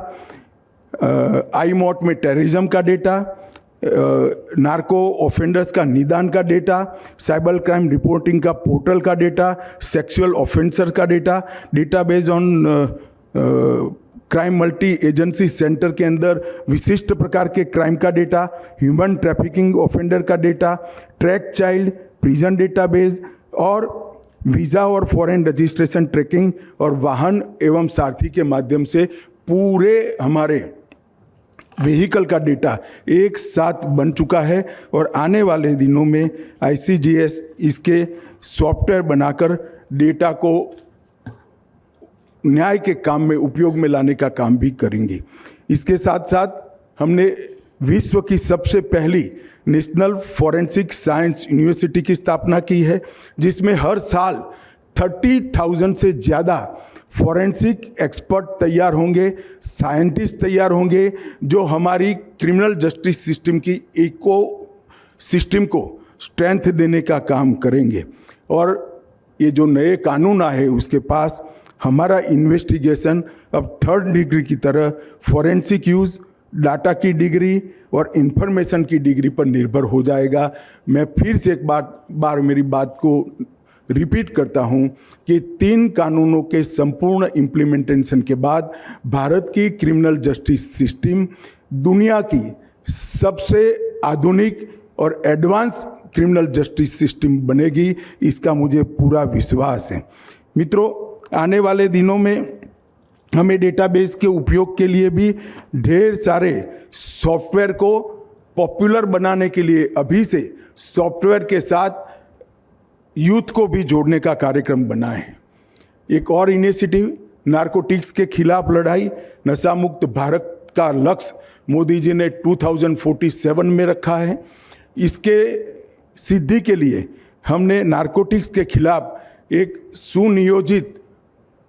आईमॉट में टेररिज्म का डेटा, नार्को ऑफेंडर्स का निदान का डेटा, साइबर क्राइम रिपोर्टिंग का पोर्टल का डेटा, सेक्सुअल ऑफेंसर्स का data, database on crime multi agency centre के अंदर विशिष्ट प्रकार के क्राइम का डेटा, ह्यूमन ट्रैफिकिंग ऑफेंडर का data, track child, prison database और वीज़ा और फॉरेन रजिस्ट्रेशन ट्रैकिंग और वाहन एवं सारथी के माध्यम से पूरे हमारे व्हीकल का डेटा एक साथ बन चुका है। और आने वाले दिनों में ICGS इसके सॉफ्टवेयर बनाकर डेटा को न्याय के काम में उपयोग में लाने का काम भी करेंगे। इसके साथ साथ हमने विश्व की सबसे पहली नेशनल फॉरेंसिक साइंस यूनिवर्सिटी की स्थापना की है, जिसमें हर साल 30,000 से ज़्यादा फॉरेंसिक एक्सपर्ट तैयार होंगे, साइंटिस्ट तैयार होंगे, जो हमारी क्रिमिनल जस्टिस सिस्टम की इको सिस्टम को स्ट्रेंथ देने का काम करेंगे। और ये जो नए कानून आए उसके पास हमारा इन्वेस्टिगेशन अब 3rd डिग्री की तरह फॉरेंसिक यूज़, डाटा की डिग्री और इंफॉर्मेशन की डिग्री पर निर्भर हो जाएगा। मैं फिर से एक बार मेरी बात को रिपीट करता हूं कि 3 कानूनों के संपूर्ण इम्प्लीमेंटेशन के बाद भारत की क्रिमिनल जस्टिस सिस्टम दुनिया की सबसे आधुनिक और एडवांस क्रिमिनल जस्टिस सिस्टम बनेगी, इसका मुझे पूरा विश्वास है। मित्रों, आने वाले दिनों में हमें डेटाबेस के उपयोग के लिए भी ढेर सारे सॉफ्टवेयर को पॉपुलर बनाने के लिए अभी से सॉफ्टवेयर के साथ यूथ को भी जोड़ने का कार्यक्रम बना है। एक और इनिशिएटिव नारकोटिक्स के खिलाफ लड़ाई, नशा मुक्त भारत का लक्ष्य मोदी जी ने 2047 में रखा है। इसके सिद्धि के लिए हमने नारकोटिक्स के खिलाफ एक सुनियोजित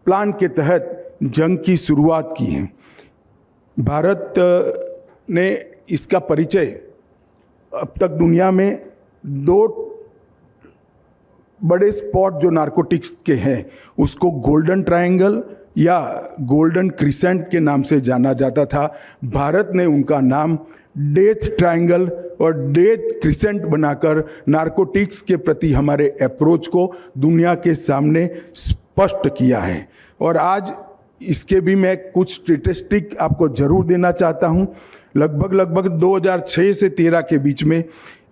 प्लान के तहत जंग की शुरुआत की है। भारत ने इसका परिचय अब तक दुनिया में 2 बड़े स्पॉट जो नारकोटिक्स के हैं उसको गोल्डन ट्रायंगल या गोल्डन क्रिसेंट के नाम से जाना जाता था। भारत ने उनका नाम डेथ ट्रायंगल और डेथ क्रिसेंट बनाकर नारकोटिक्स के प्रति हमारे अप्रोच को दुनिया के सामने स्पष्ट किया है। और आज इसके भी मैं कुछ स्टेटिस्टिक आपको जरूर देना चाहता हूँ। लगभग 2006 से 13 के बीच में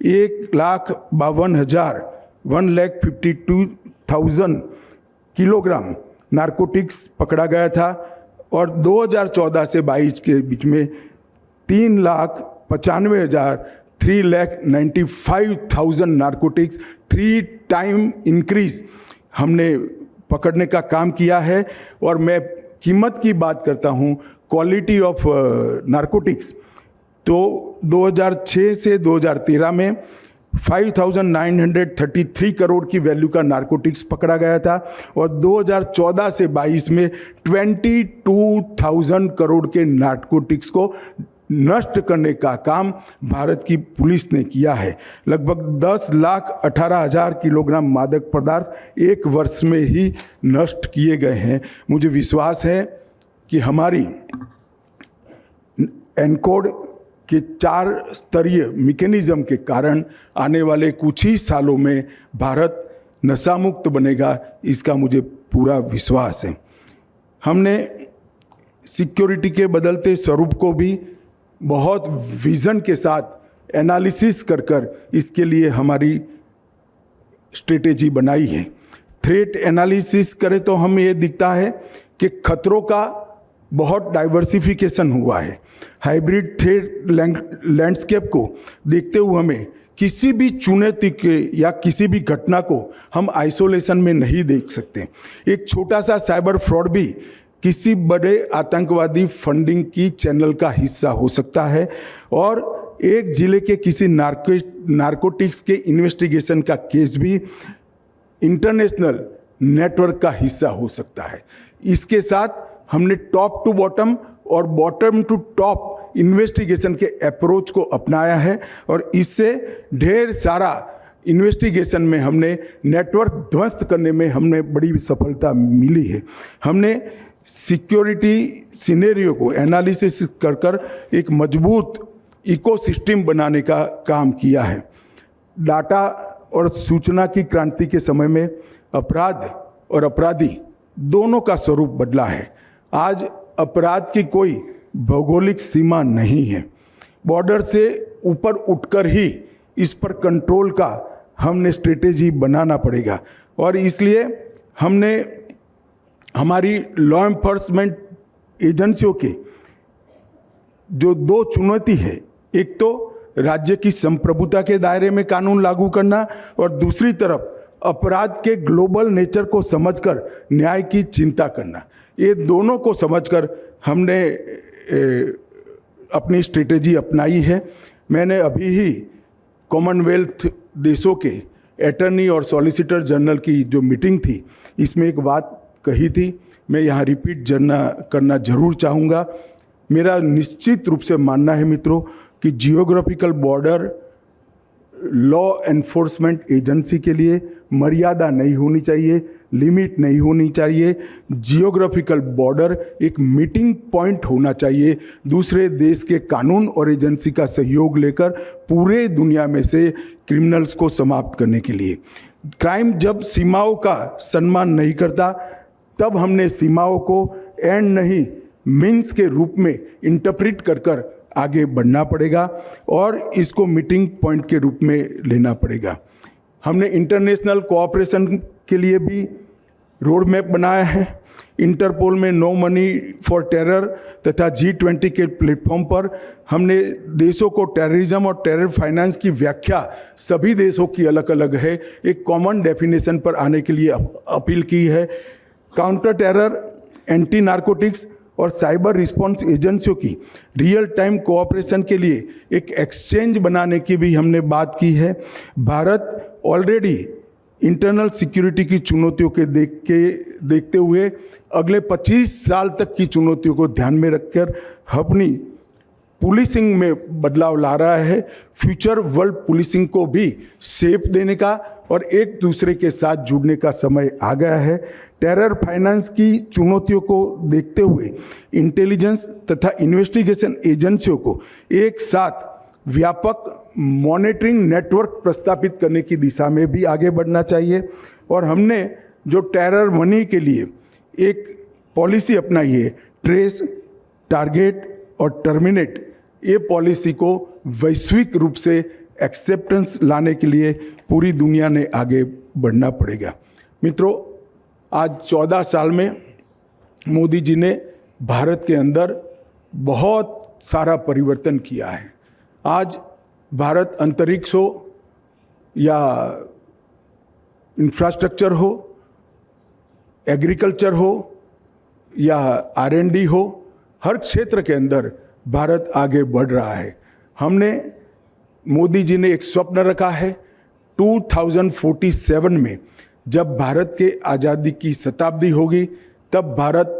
1,52,000 किलोग्राम नारकोटिक्स पकड़ा गया था और 2014 से 22 के बीच में 3,95,000 नारकोटिक्स 3 टाइम इंक्रीज हमने पकड़ने का काम किया है। और मैं कीमत की बात करता हूँ, क्वालिटी ऑफ नारकोटिक्स, तो 2006 से 2013 में 5,933 करोड़ की वैल्यू का नारकोटिक्स पकड़ा गया था और 2014 से 22 में 22,000 करोड़ के नारकोटिक्स को नष्ट करने का काम भारत की पुलिस ने किया है। लगभग 10,18,000 किलोग्राम मादक पदार्थ एक वर्ष में ही नष्ट किए गए हैं। मुझे विश्वास है कि हमारी एनकोड के 4 स्तरीय मैकेनिज्म के कारण आने वाले कुछ ही सालों में भारत नशा मुक्त बनेगा, इसका मुझे पूरा विश्वास है। हमने सिक्योरिटी के बदलते स्वरूप को भी बहुत विजन के साथ एनालिसिस कर इसके लिए हमारी स्ट्रेटेजी बनाई है। थ्रेट एनालिसिस करें तो हमें ये दिखता है कि खतरों का बहुत डाइवर्सिफिकेशन हुआ है। हाइब्रिड थ्रेट लैंडस्केप को देखते हुए हमें किसी भी चुनौती के या किसी भी घटना को हम आइसोलेशन में नहीं देख सकते। एक छोटा सा साइबर फ्रॉड भी किसी बड़े आतंकवादी फंडिंग की चैनल का हिस्सा हो सकता है और एक जिले के किसी नारकोटिक्स के इन्वेस्टिगेशन का केस भी इंटरनेशनल नेटवर्क का हिस्सा हो सकता है। इसके साथ हमने टॉप टू बॉटम और बॉटम टू टॉप इन्वेस्टिगेशन के अप्रोच को अपनाया है और इससे ढेर सारा इन्वेस्टिगेशन में हमने नेटवर्क ध्वस्त करने में हमने बड़ी सफलता मिली है। हमने सिक्योरिटी सिनेरियो को एनालिसिस कर एक मजबूत इकोसिस्टम बनाने का काम किया है। डाटा और सूचना की क्रांति के समय में अपराध और अपराधी दोनों का स्वरूप बदला है। आज अपराध की कोई भौगोलिक सीमा नहीं है। बॉर्डर से ऊपर उठकर ही इस पर कंट्रोल का हमने स्ट्रेटेजी बनाना पड़ेगा और इसलिए हमने हमारी लॉ एनफोर्समेंट एजेंसियों के जो दो चुनौती है, एक तो राज्य की संप्रभुता के दायरे में कानून लागू करना और दूसरी तरफ अपराध के ग्लोबल नेचर को समझकर न्याय की चिंता करना। ये दोनों को समझकर हमने अपनी स्ट्रेटेजी अपनाई है। मैंने अभी ही कॉमनवेल्थ देशों के अटर्नी और सॉलिसिटर जनरल की जो मीटिंग थी, इसमें एक बात कही थी, मैं यहाँ रिपीट करना जरूर चाहूँगा। मेरा निश्चित रूप से मानना है मित्रों कि geographical border law enforcement agency के लिए मर्यादा नहीं होनी चाहिए, लिमिट नहीं होनी चाहिए। जियोग्राफिकल बॉर्डर एक मीटिंग पॉइंट होना चाहिए दूसरे देश के कानून और एजेंसी का सहयोग लेकर पूरे दुनिया में से क्रिमिनल्स को समाप्त करने के लिए। क्राइम जब सीमाओं का सम्मान नहीं करता तब हमने सीमाओं को एंड नहीं मीन्स के रूप में इंटरप्रेट कर आगे बढ़ना पड़ेगा और इसको मीटिंग पॉइंट के रूप में लेना पड़ेगा। हमने इंटरनेशनल कोऑपरेशन के लिए भी रोड मैप बनाया है। इंटरपोल में नो मनी फॉर टेरर तथा G20 के प्लेटफॉर्म पर हमने देशों को टेररिज्म और टेरर फाइनेंस की व्याख्या सभी देशों की अलग अलग है, एक कॉमन डेफिनेशन पर आने के लिए अपील की है। काउंटर टेरर, एंटी नारकोटिक्स और साइबर रिस्पॉन्स एजेंसियों की रियल टाइम कोऑपरेशन के लिए एक एक्सचेंज बनाने की भी हमने बात की है। भारत ऑलरेडी इंटरनल सिक्योरिटी की चुनौतियों के देखते हुए अगले 25 साल तक की चुनौतियों को ध्यान में रखकर अपनी पुलिसिंग में बदलाव ला रहा है। फ्यूचर वर्ल्ड पुलिसिंग को भी शेप देने का और एक दूसरे के साथ जुड़ने का समय आ गया है। टेरर फाइनेंस की चुनौतियों को देखते हुए इंटेलिजेंस तथा इन्वेस्टिगेशन एजेंसियों को एक साथ व्यापक मॉनिटरिंग नेटवर्क प्रस्तापित करने की दिशा में भी आगे बढ़ना चाहिए। और हमने जो टेरर मनी के लिए एक पॉलिसी अपनाई है, ट्रेस, टारगेट और टर्मिनेट, ये पॉलिसी को वैश्विक रूप से एक्सेप्टेंस लाने के लिए पूरी दुनिया ने आगे बढ़ना पड़ेगा। मित्रों, आज 14 साल में मोदी जी ने भारत के अंदर बहुत सारा परिवर्तन किया है। आज भारत अंतरिक्ष हो या इंफ्रास्ट्रक्चर हो, एग्रीकल्चर हो या R&D हो, हर क्षेत्र के अंदर भारत आगे बढ़ रहा है। हमने मोदी जी ने एक स्वप्न रखा है 2047 में जब भारत के आज़ादी की शताब्दी होगी तब भारत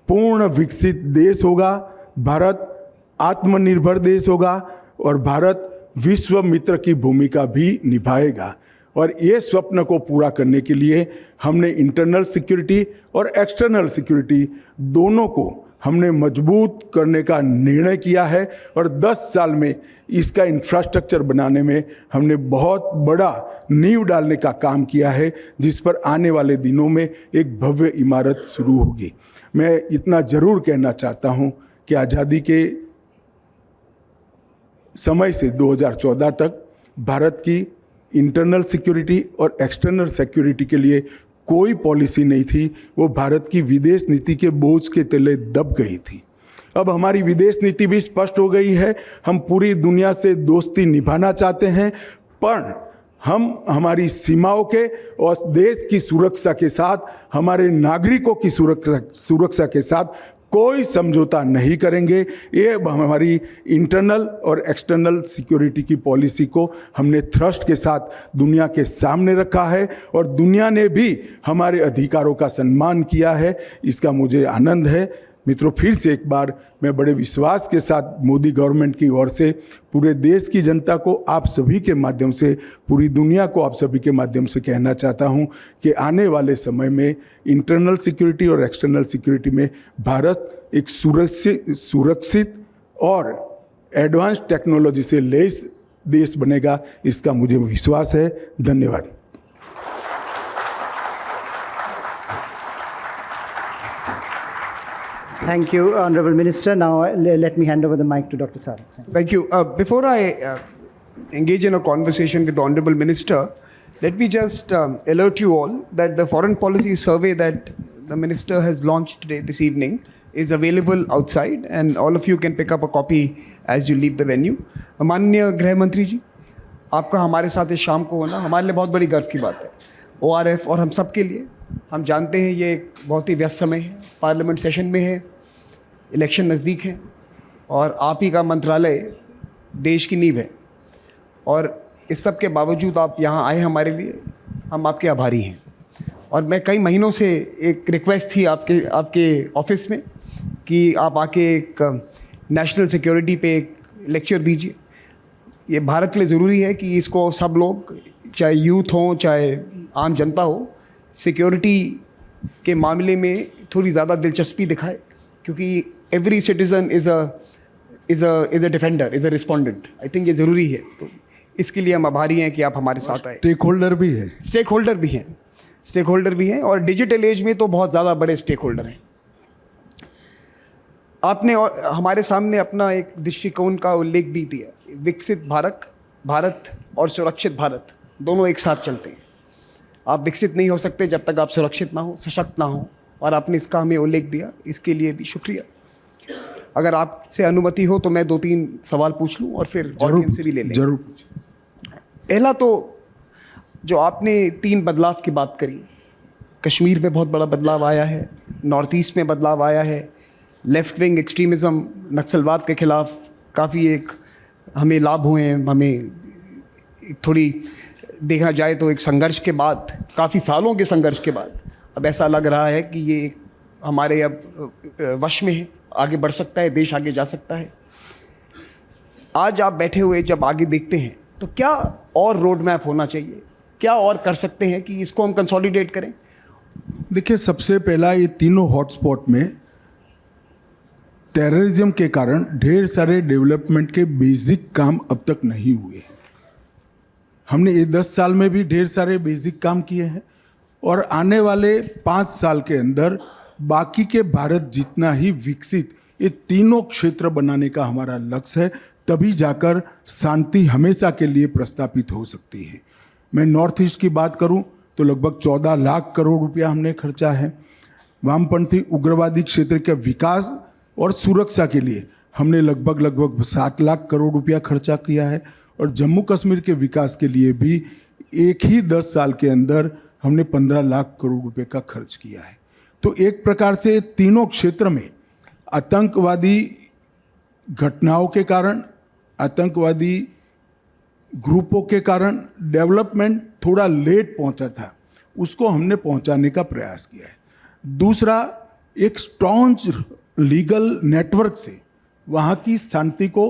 पूर्ण विकसित देश होगा, भारत आत्मनिर्भर देश होगा और भारत विश्व मित्र की भूमिका भी निभाएगा। और ये स्वप्न को पूरा करने के लिए हमने इंटरनल सिक्योरिटी और एक्सटर्नल सिक्योरिटी दोनों को हमने मजबूत करने का निर्णय किया है और 10 साल में इसका इंफ्रास्ट्रक्चर बनाने में हमने बहुत बड़ा नींव डालने का काम किया है, जिस पर आने वाले दिनों में एक भव्य इमारत शुरू होगी। मैं इतना ज़रूर कहना चाहता हूँ कि आज़ादी के समय से 2014 तक भारत की इंटरनल सिक्योरिटी और एक्सटर्नल सिक्योरिटी के लिए कोई पॉलिसी नहीं थी, वो भारत की विदेश नीति के बोझ के तले दब गई थी। अब हमारी विदेश नीति भी स्पष्ट हो गई है। हम पूरी दुनिया से दोस्ती निभाना चाहते हैं, पर हम हमारी सीमाओं के और देश की सुरक्षा के साथ, हमारे नागरिकों की सुरक्षा के साथ कोई समझौता नहीं करेंगे। ये हमारी इंटरनल और एक्सटर्नल सिक्योरिटी की पॉलिसी को हमने थ्रस्ट के साथ दुनिया के सामने रखा है और दुनिया ने भी हमारे अधिकारों का सम्मान किया है। इसका मुझे आनंद है। मित्रों, फिर से एक बार मैं बड़े विश्वास के साथ मोदी गवर्नमेंट की ओर से पूरे देश की जनता को, आप सभी के माध्यम से, पूरी दुनिया को आप सभी के माध्यम से कहना चाहता हूं कि आने वाले समय में इंटरनल सिक्योरिटी और एक्सटर्नल सिक्योरिटी में भारत एक सुरक्षित और एडवांस टेक्नोलॉजी से लैस देश बनेगा, इसका मुझे विश्वास है। धन्यवाद। Thank you, Honorable Minister. Now let me hand over the mic to Dr. Sarang. Thank you. Before I engage in a conversation with the Honorable Minister, let me just alert you all that the foreign policy survey that the Minister has launched today, this evening, is available outside and all of you can pick up a copy as you leave the venue. माननीय गृह मंत्री जी, आपका हमारे साथ इस शाम को होना हमारे लिए बहुत बड़ी गर्व की बात है। ORF और हम सब के लिए, हम जानते हैं ये एक बहुत ही व्यस्त समय है, पार्लियामेंट सेशन में है, इलेक्शन नज़दीक है और आप ही का मंत्रालय देश की नींव है और इस सब के बावजूद आप यहाँ आए हमारे लिए, हम आपके आभारी हैं। और मैं कई महीनों से एक रिक्वेस्ट थी आपके ऑफिस में कि आप आके एक नेशनल सिक्योरिटी पे एक लेक्चर दीजिए। ये भारत के लिए ज़रूरी है कि इसको सब लोग, चाहे यूथ हो चाहे आम जनता हो, सिक्योरिटी के मामले में थोड़ी ज़्यादा दिलचस्पी दिखाए, क्योंकि every citizen is a defender, is a respondent. I think ये ज़रूरी है, तो इसके लिए हम आभारी हैं कि आप हमारे साथ आए। स्टेक होल्डर भी हैं और डिजिटल एज में तो बहुत ज़्यादा बड़े स्टेक होल्डर हैं। आपने और हमारे सामने अपना एक दृष्टिकोण का उल्लेख भी दिया, विकसित भारत और सुरक्षित भारत दोनों एक साथ चलते हैं। आप विकसित नहीं हो सकते जब तक आप सुरक्षित ना हो, सशक्त ना हो, और आपने इसका हमें उल्लेख दिया, इसके लिए भी शुक्रिया। अगर आपसे अनुमति हो तो मैं 2-3 सवाल पूछ लूँ और फिर ऑडियंस से भी ले लें। जरूर। पहला तो जो आपने 3 बदलाव की बात करी, कश्मीर में बहुत बड़ा बदलाव आया है, नॉर्थ ईस्ट में बदलाव आया है, लेफ्ट विंग एक्सट्रीमिज़म, नक्सलवाद के ख़िलाफ़ काफ़ी एक हमें लाभ हुए हैं। हमें थोड़ी देखना जाए तो एक संघर्ष के बाद, काफ़ी सालों के संघर्ष के बाद अब ऐसा लग रहा है कि ये हमारे अब वश में है, आगे बढ़ सकता है, देश आगे जा सकता है। आज आप बैठे हुए जब आगे देखते हैं तो क्या और रोड मैप होना चाहिए, क्या और कर सकते हैं कि इसको हम कंसोलिडेट करें? देखिए, सबसे पहला, ये तीनों हॉटस्पॉट में टेररिज्म के कारण ढेर सारे डेवलपमेंट के बेसिक काम अब तक नहीं हुए हैं। हमने ये 10 साल में भी ढेर सारे बेसिक काम किए हैं और आने वाले 5 साल के अंदर बाकी के भारत जितना ही विकसित ये तीनों क्षेत्र बनाने का हमारा लक्ष्य है, तभी जाकर शांति हमेशा के लिए प्रस्तापित हो सकती है। मैं नॉर्थ ईस्ट की बात करूं तो लगभग 14 लाख करोड़ रुपया हमने खर्चा है। वामपंथी उग्रवादी क्षेत्र के विकास और सुरक्षा के लिए हमने लगभग 7 लाख करोड़ रुपया खर्चा किया है और जम्मू कश्मीर के विकास के लिए भी एक ही 10 साल के अंदर हमने 15 लाख करोड़ रुपए का खर्च किया है। तो एक प्रकार से तीनों क्षेत्र में आतंकवादी घटनाओं के कारण, आतंकवादी ग्रुपों के कारण डेवलपमेंट थोड़ा लेट पहुंचा था, उसको हमने पहुंचाने का प्रयास किया है। दूसरा, एक स्ट्रॉन्ग लीगल नेटवर्क से वहाँ की शांति को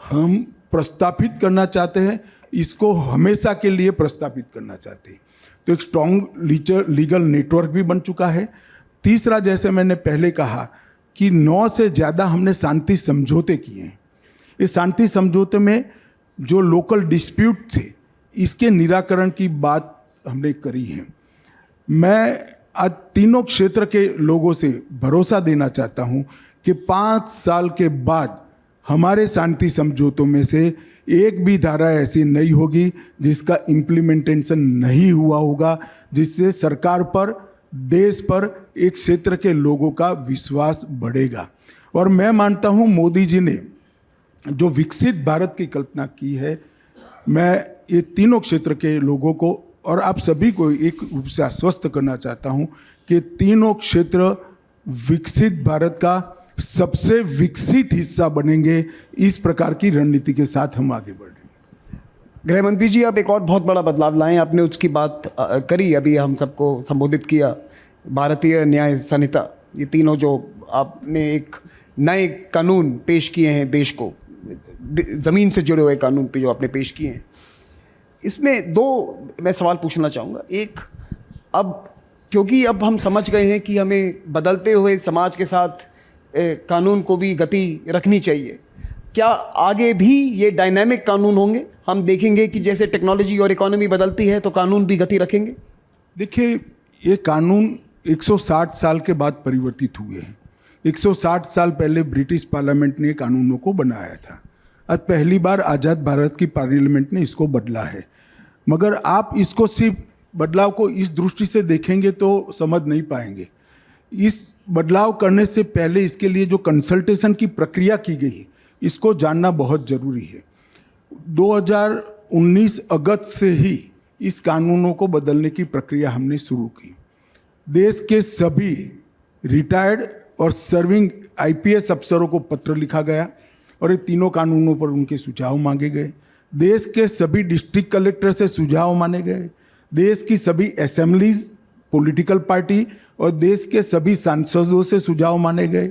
हम प्रस्तापित करना चाहते हैं, इसको हमेशा के लिए प्रस्तापित करना चाहते हैं। तो एक स्ट्रॉन्ग लीगल नेटवर्क भी बन चुका है। तीसरा, जैसे मैंने पहले कहा कि 9 से ज़्यादा हमने शांति समझौते किए हैं। इस शांति समझौते में जो लोकल डिस्प्यूट थे, इसके निराकरण की बात हमने करी है। मैं आज तीनों क्षेत्र के लोगों से भरोसा देना चाहता हूं कि 5 साल के बाद हमारे शांति समझौतों में से एक भी धारा ऐसी नहीं होगी जिसका इम्प्लीमेंटेशन नहीं हुआ होगा, जिससे सरकार पर, देश पर, एक क्षेत्र के लोगों का विश्वास बढ़ेगा। और मैं मानता हूँ मोदी जी ने जो विकसित भारत की कल्पना की है, मैं ये तीनों क्षेत्र के लोगों को और आप सभी को एक रूप से आश्वस्त करना चाहता हूँ कि तीनों क्षेत्र विकसित भारत का सबसे विकसित हिस्सा बनेंगे। इस प्रकार की रणनीति के साथ हम आगे बढ़ रहे हैं। गृह मंत्री जी, आप एक और बहुत बड़ा बदलाव लाए, आपने उसकी बात करी, अभी हम सबको संबोधित किया। भारतीय न्याय संहिता, ये तीनों जो आपने एक नए कानून पेश किए हैं देश को, ज़मीन से जुड़े हुए कानून पे जो आपने पेश किए हैं, इसमें दो मैं सवाल पूछना चाहूँगा। एक, अब क्योंकि अब हम समझ गए हैं कि हमें बदलते हुए समाज के साथ कानून को भी गति रखनी चाहिए, क्या आगे भी ये डायनामिक कानून होंगे? हम देखेंगे कि जैसे टेक्नोलॉजी और इकोनॉमी बदलती है तो कानून भी गति रखेंगे? देखिए, ये कानून 160 साल के बाद परिवर्तित हुए हैं। 160 साल पहले ब्रिटिश पार्लियामेंट ने कानूनों को बनाया था। आज पहली बार आज़ाद भारत की पार्लियामेंट ने इसको बदला है। मगर आप इसको सिर्फ बदलाव को इस दृष्टि से देखेंगे तो समझ नहीं पाएंगे। इस बदलाव करने से पहले इसके लिए जो कंसल्टेशन की प्रक्रिया की गई, इसको जानना बहुत ज़रूरी है। 2019 अगस्त से ही इस कानूनों को बदलने की प्रक्रिया हमने शुरू की। देश के सभी रिटायर्ड और सर्विंग IPS अफसरों को पत्र लिखा गया और ये तीनों कानूनों पर उनके सुझाव मांगे गए। देश के सभी डिस्ट्रिक्ट कलेक्टर से सुझाव मांगे गए। देश की सभी असेंबलीज, पॉलिटिकल पार्टी और देश के सभी सांसदों से सुझाव मांगे गए।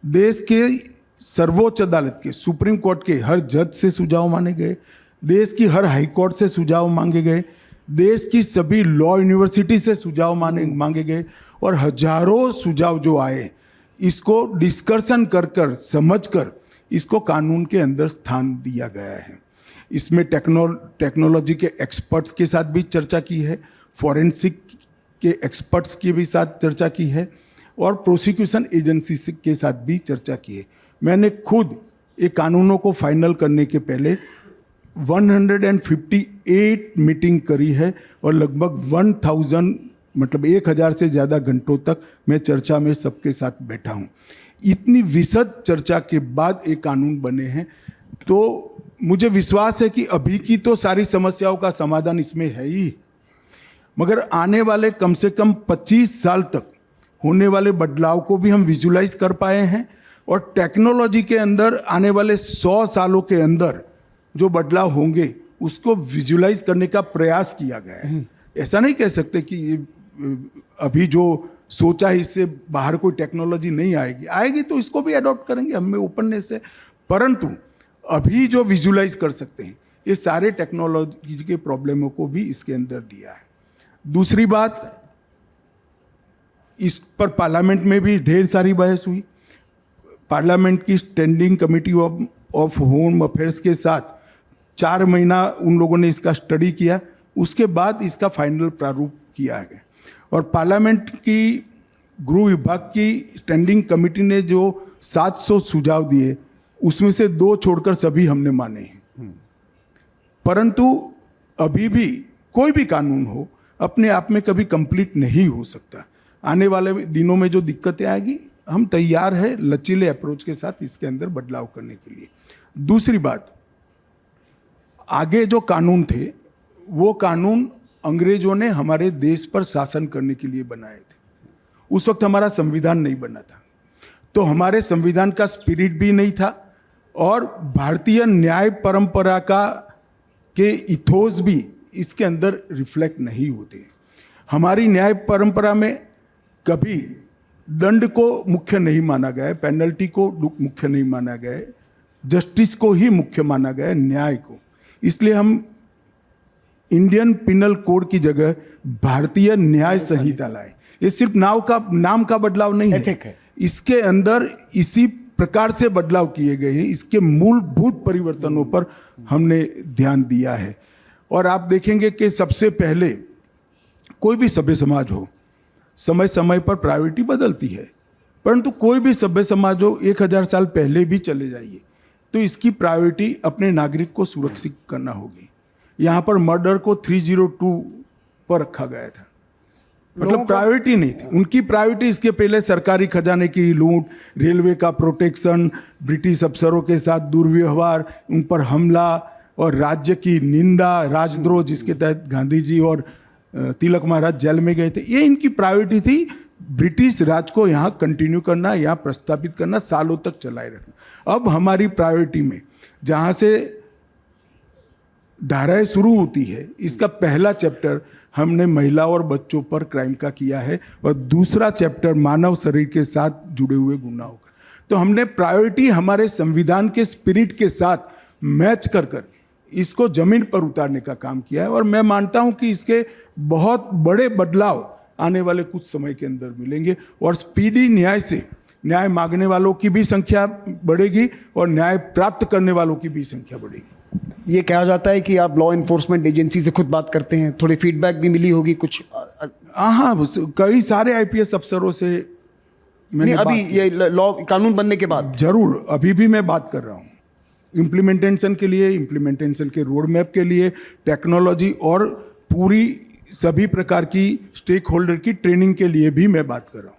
देश के सर्वोच्च अदालत के, सुप्रीम कोर्ट के हर जज से सुझाव मांगे गए। देश की हर हाई कोर्ट से सुझाव मांगे गए। देश की सभी लॉ यूनिवर्सिटी से सुझाव मांगे गए और हजारों सुझाव जो आए, इसको डिस्कशन कर समझ कर इसको कानून के अंदर स्थान दिया गया है। इसमें टेक्नोलॉजी के एक्सपर्ट्स के साथ भी चर्चा की है, फॉरेंसिक के एक्सपर्ट्स के भी साथ चर्चा की है और प्रोसिक्यूशन एजेंसी के साथ भी चर्चा की है। मैंने खुद ये कानूनों को फाइनल करने के पहले 158 मीटिंग करी है और लगभग 1000 से ज़्यादा घंटों तक मैं चर्चा में सबके साथ बैठा हूँ। इतनी विशद चर्चा के बाद एक कानून बने हैं, तो मुझे विश्वास है कि अभी की तो सारी समस्याओं का समाधान इसमें है ही, मगर आने वाले कम से कम 25 साल तक होने वाले बदलाव को भी हम विजुलाइज कर पाए हैं और टेक्नोलॉजी के अंदर आने वाले 100 सालों के अंदर जो बदलाव होंगे उसको विजुलाइज करने का प्रयास किया गया है। ऐसा नहीं कह सकते कि अभी जो सोचा है इससे बाहर कोई टेक्नोलॉजी नहीं आएगी तो इसको भी अडॉप्ट करेंगे, हमें ओपननेस है। परंतु अभी जो विजुलाइज कर सकते हैं ये सारे टेक्नोलॉजी के प्रॉब्लमों को भी इसके अंदर लिया है। दूसरी बात, इस पर पार्लियामेंट में भी ढेर सारी बहस हुई। पार्लियामेंट की standing committee of home affairs के साथ 4 महीना उन लोगों ने इसका स्टडी किया, उसके बाद इसका फाइनल प्रारूप किया गया और पार्लियामेंट की गृह विभाग की स्टैंडिंग कमेटी ने जो 700 सुझाव दिए उसमें से 2 छोड़कर सभी हमने माने हैं। परंतु अभी भी कोई भी कानून हो अपने आप में कभी कंप्लीट नहीं हो सकता। आने वाले दिनों में जो दिक्कतें आएगी हम तैयार है लचीले अप्रोच के साथ इसके अंदर बदलाव करने के लिए। दूसरी बात, आगे जो कानून थे वो कानून अंग्रेजों ने हमारे देश पर शासन करने के लिए बनाए थे। उस वक्त हमारा संविधान नहीं बना था, तो हमारे संविधान का स्पिरिट भी नहीं था और भारतीय न्याय परंपरा के इथोस भी इसके अंदर रिफ्लेक्ट नहीं होते। हमारी न्याय परंपरा में कभी दंड को मुख्य नहीं माना गया है, पेनल्टी को मुख्य नहीं माना गया है, जस्टिस को ही मुख्य माना गया है, न्याय को। इसलिए हम इंडियन पिनल कोड की जगह भारतीय न्याय संहिता लाए। ये सिर्फ नाम का बदलाव नहीं है, इसके अंदर इसी प्रकार से बदलाव किए गए हैं। इसके मूलभूत परिवर्तनों पर हमने ध्यान दिया है और आप देखेंगे कि सबसे पहले कोई भी सभ्य समाज हो, समय समय पर प्रायोरिटी बदलती है परंतु कोई भी सभ्य समाज हो 1000 साल पहले भी चले जाइए तो इसकी प्रायोरिटी अपने नागरिक को सुरक्षित करना होगी। यहाँ पर मर्डर को 302 पर रखा गया था, मतलब प्रायोरिटी नहीं थी उनकी। प्रायोरिटी इसके पहले सरकारी खजाने की लूट, रेलवे का प्रोटेक्शन, ब्रिटिश अफसरों के साथ दुर्व्यवहार, उन पर हमला और राज्य की निंदा, राजद्रोह जिसके तहत गांधी जी और तिलक महाराज जेल में गए थे, ये इनकी प्रायोरिटी थी। ब्रिटिश राज को यहाँ कंटिन्यू करना, यहाँ प्रस्तापित करना, सालों तक चलाए रखना। अब हमारी प्रायोरिटी में जहाँ से धाराएं शुरू होती है, इसका पहला चैप्टर हमने महिला और बच्चों पर क्राइम का किया है और दूसरा चैप्टर मानव शरीर के साथ जुड़े हुए गुनाहों का। तो हमने प्रायोरिटी हमारे संविधान के स्पिरिट के साथ मैच कर इसको जमीन पर उतारने का काम किया है और मैं मानता हूं कि इसके बहुत बड़े बदलाव आने वाले कुछ समय के अंदर मिलेंगे और स्पीडी न्याय से न्याय मांगने वालों की भी संख्या बढ़ेगी और न्याय प्राप्त करने वालों की भी संख्या बढ़ेगी। ये कहा जाता है कि आप लॉ इन्फोर्समेंट एजेंसी से खुद बात करते हैं, थोड़ी फीडबैक भी मिली होगी कुछ? हाँ, कई सारे आईपीएस अफसरों से मैंने अभी ये लॉ कानून बनने के बाद जरूर, अभी भी मैं बात कर रहा हूँ इम्प्लीमेंटेशन के लिए, इम्प्लीमेंटेशन के रोड मैप के लिए, टेक्नोलॉजी और पूरी सभी प्रकार की स्टेक होल्डर की ट्रेनिंग के लिए भी मैं बात कर रहा हूँ।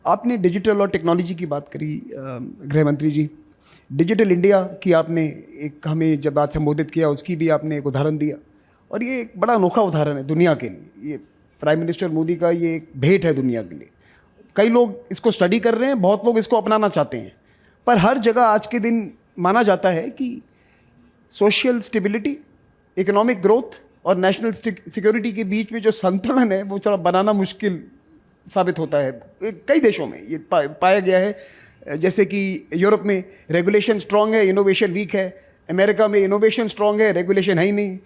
आपने डिजिटल और टेक्नोलॉजी की बात करी गृह मंत्री जी, डिजिटल इंडिया की आपने एक हमें जब बात संबोधित किया उसकी भी आपने एक उदाहरण दिया और ये एक बड़ा अनोखा उदाहरण है दुनिया के लिए। ये प्राइम मिनिस्टर मोदी का ये एक भेंट है दुनिया के लिए। कई लोग इसको स्टडी कर रहे हैं, बहुत लोग इसको अपनाना चाहते हैं, पर हर जगह आज के दिन माना जाता है कि सोशल स्टेबिलिटी, इकोनॉमिक ग्रोथ और नेशनल सिक्योरिटी के बीच में जो संतुलन है वो थोड़ा बनाना मुश्किल साबित होता है। कई देशों में ये पाया गया है, जैसे कि यूरोप में रेगुलेशन स्ट्रांग है, इनोवेशन वीक है। अमेरिका में इनोवेशन स्ट्रांग है, रेगुलेशन है ही नहीं।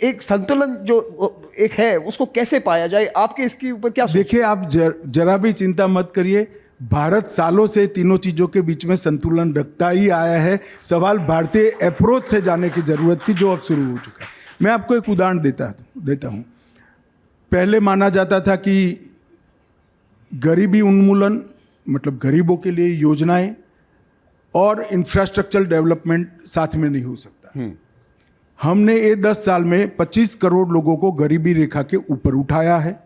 एक संतुलन जो एक है उसको कैसे पाया जाए, आपके इसके ऊपर क्या? देखिए, आप जरा भी चिंता मत करिए, भारत सालों से तीनों चीज़ों के बीच में संतुलन रखता ही आया है। सवाल भारतीय अप्रोच से जाने की जरूरत थी जो अब शुरू हो चुका है। मैं आपको एक उदाहरण देता हूँ। पहले माना जाता था कि गरीबी उन्मूलन, मतलब गरीबों के लिए योजनाएं और इंफ्रास्ट्रक्चर डेवलपमेंट साथ में नहीं हो सकता। हमने ये 10 साल में 25 करोड़ लोगों को गरीबी रेखा के ऊपर उठाया है,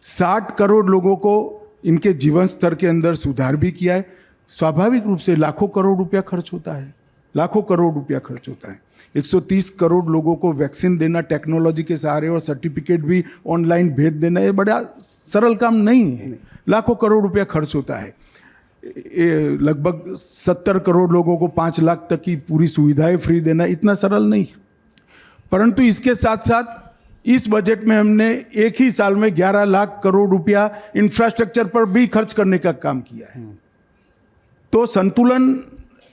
60 करोड़ लोगों को इनके जीवन स्तर के अंदर सुधार भी किया है। स्वाभाविक रूप से लाखों करोड़ रुपया खर्च होता है, लाखों करोड़ रुपया खर्च होता है। 130 करोड़ लोगों को वैक्सीन देना टेक्नोलॉजी के सहारे और सर्टिफिकेट भी ऑनलाइन भेज देना, ये बड़ा सरल काम नहीं है। लाखों करोड़ रुपया खर्च होता है। लगभग 70 करोड़ लोगों को 5 लाख तक की पूरी सुविधाएं फ्री देना इतना सरल नहीं। परंतु इसके साथ साथ इस बजट में हमने एक ही साल में 11 लाख करोड़ रुपया इंफ्रास्ट्रक्चर पर भी खर्च करने का काम किया है। तो संतुलन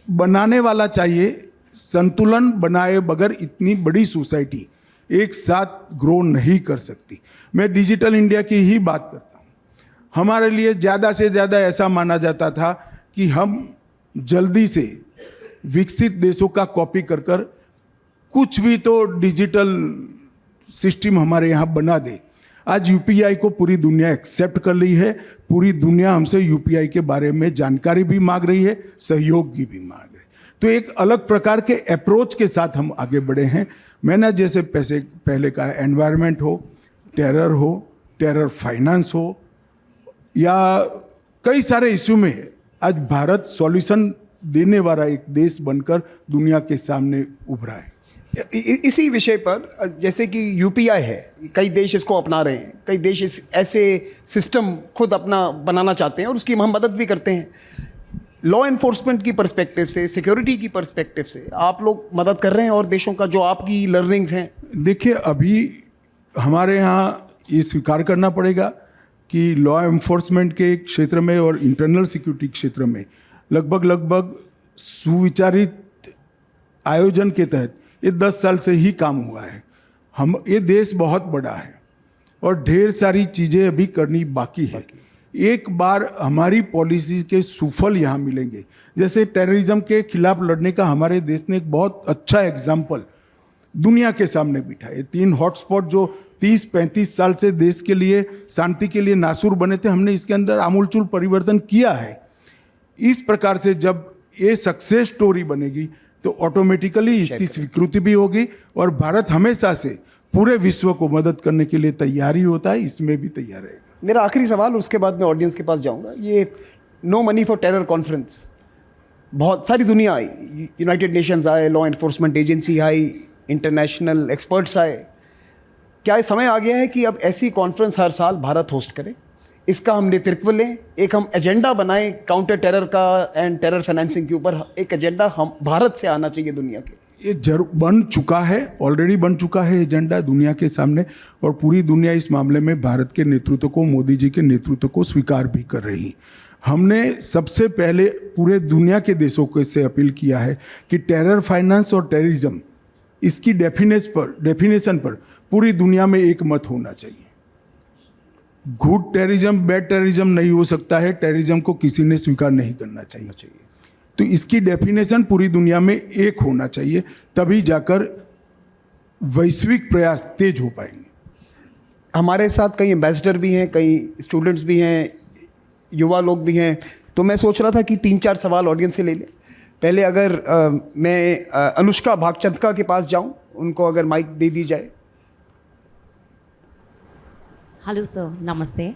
बनाने वाला चाहिए। संतुलन बनाए बगैर इतनी बड़ी सोसाइटी एक साथ ग्रो नहीं कर सकती। मैं डिजिटल इंडिया की ही बात करता हूँ। हमारे लिए ज़्यादा से ज़्यादा ऐसा माना जाता था कि हम जल्दी से विकसित देशों का कॉपी कर कुछ भी तो डिजिटल सिस्टम हमारे यहाँ बना दे। आज यूपीआई को पूरी दुनिया एक्सेप्ट कर ली है। पूरी दुनिया हमसे यूपीआई के बारे में जानकारी भी मांग रही है, सहयोग की भी मांग रही है। तो एक अलग प्रकार के अप्रोच के साथ हम आगे बढ़े हैं। मैंने जैसे पहले कहा, एनवायरनमेंट हो, टेरर फाइनेंस हो या कई सारे इश्यू में आज भारत सॉल्यूशन देने वाला एक देश बनकर दुनिया के सामने उभरा है। इसी विषय पर जैसे कि यूपीआई है, कई देश इसको अपना रहे हैं, कई देश ऐसे सिस्टम खुद अपना बनाना चाहते हैं और उसकी हम मदद भी करते हैं। लॉ एनफोर्समेंट की पर्सपेक्टिव से, सिक्योरिटी की पर्सपेक्टिव से आप लोग मदद कर रहे हैं और देशों का जो आपकी लर्निंग्स हैं? देखिए, अभी हमारे यहाँ ये स्वीकार करना पड़ेगा कि लॉ एनफोर्समेंट के क्षेत्र में और इंटरनल सिक्योरिटी क्षेत्र में लगभग सुविचारित आयोजन के तहत ये 10 साल से ही काम हुआ है। ये देश बहुत बड़ा है और ढेर सारी चीज़ें अभी करनी बाकी है। एक बार हमारी पॉलिसी के सुफल यहाँ मिलेंगे। जैसे टेररिज्म के खिलाफ लड़ने का हमारे देश ने एक बहुत अच्छा एग्जाम्पल दुनिया के सामने बिठा है। 3 हॉटस्पॉट जो 30-35 साल से देश के लिए शांति के लिए नासूर बने थे, हमने इसके अंदर आमूलचूल परिवर्तन किया है। इस प्रकार से जब ये सक्सेस स्टोरी बनेगी तो ऑटोमेटिकली इसकी स्वीकृति भी होगी और भारत हमेशा से पूरे विश्व को मदद करने के लिए तैयार ही होता है, इसमें भी तैयार रहेगा। मेरा आखिरी सवाल, उसके बाद मैं ऑडियंस के पास जाऊंगा। ये no money for terror conference, बहुत सारी दुनिया आई, यूनाइटेड नेशंस आए, लॉ एनफोर्समेंट एजेंसी आई, इंटरनेशनल एक्सपर्ट्स आए। क्या ये समय आ गया है कि अब ऐसी कॉन्फ्रेंस हर साल भारत होस्ट करे, इसका हम नेतृत्व लें, एक हम एजेंडा बनाएं काउंटर टेरर का एंड टेरर फाइनेंसिंग के ऊपर, एक एजेंडा हम भारत से आना चाहिए दुनिया के? ये जरूर बन चुका है, ऑलरेडी बन चुका है एजेंडा दुनिया के सामने, और पूरी दुनिया इस मामले में भारत के नेतृत्व को, मोदी जी के नेतृत्व को स्वीकार भी कर रही। हमने सबसे पहले पूरे दुनिया के देशों को इससे अपील किया है कि टेरर फाइनेंस और टेररिज्म, इसकी डेफिनेशन पर पूरी दुनिया में एक मत होना चाहिए। गुड टेररिज्म, बैड टेररिज्म नहीं हो सकता है, टेररिज्म को किसी ने स्वीकार नहीं करना चाहिए। तो इसकी डेफिनेशन पूरी दुनिया में एक होना चाहिए, तभी जाकर वैश्विक प्रयास तेज हो पाएंगे। हमारे साथ कई एम्बेसडर भी हैं, कई स्टूडेंट्स भी हैं, युवा लोग भी हैं, तो मैं सोच रहा था कि 3-4 सवाल ऑडियंस से ले लें। पहले अगर मैं अनुष्का भागचंदका के पास जाऊं, उनको अगर माइक दे दी जाए। Hello, sir. Namaste.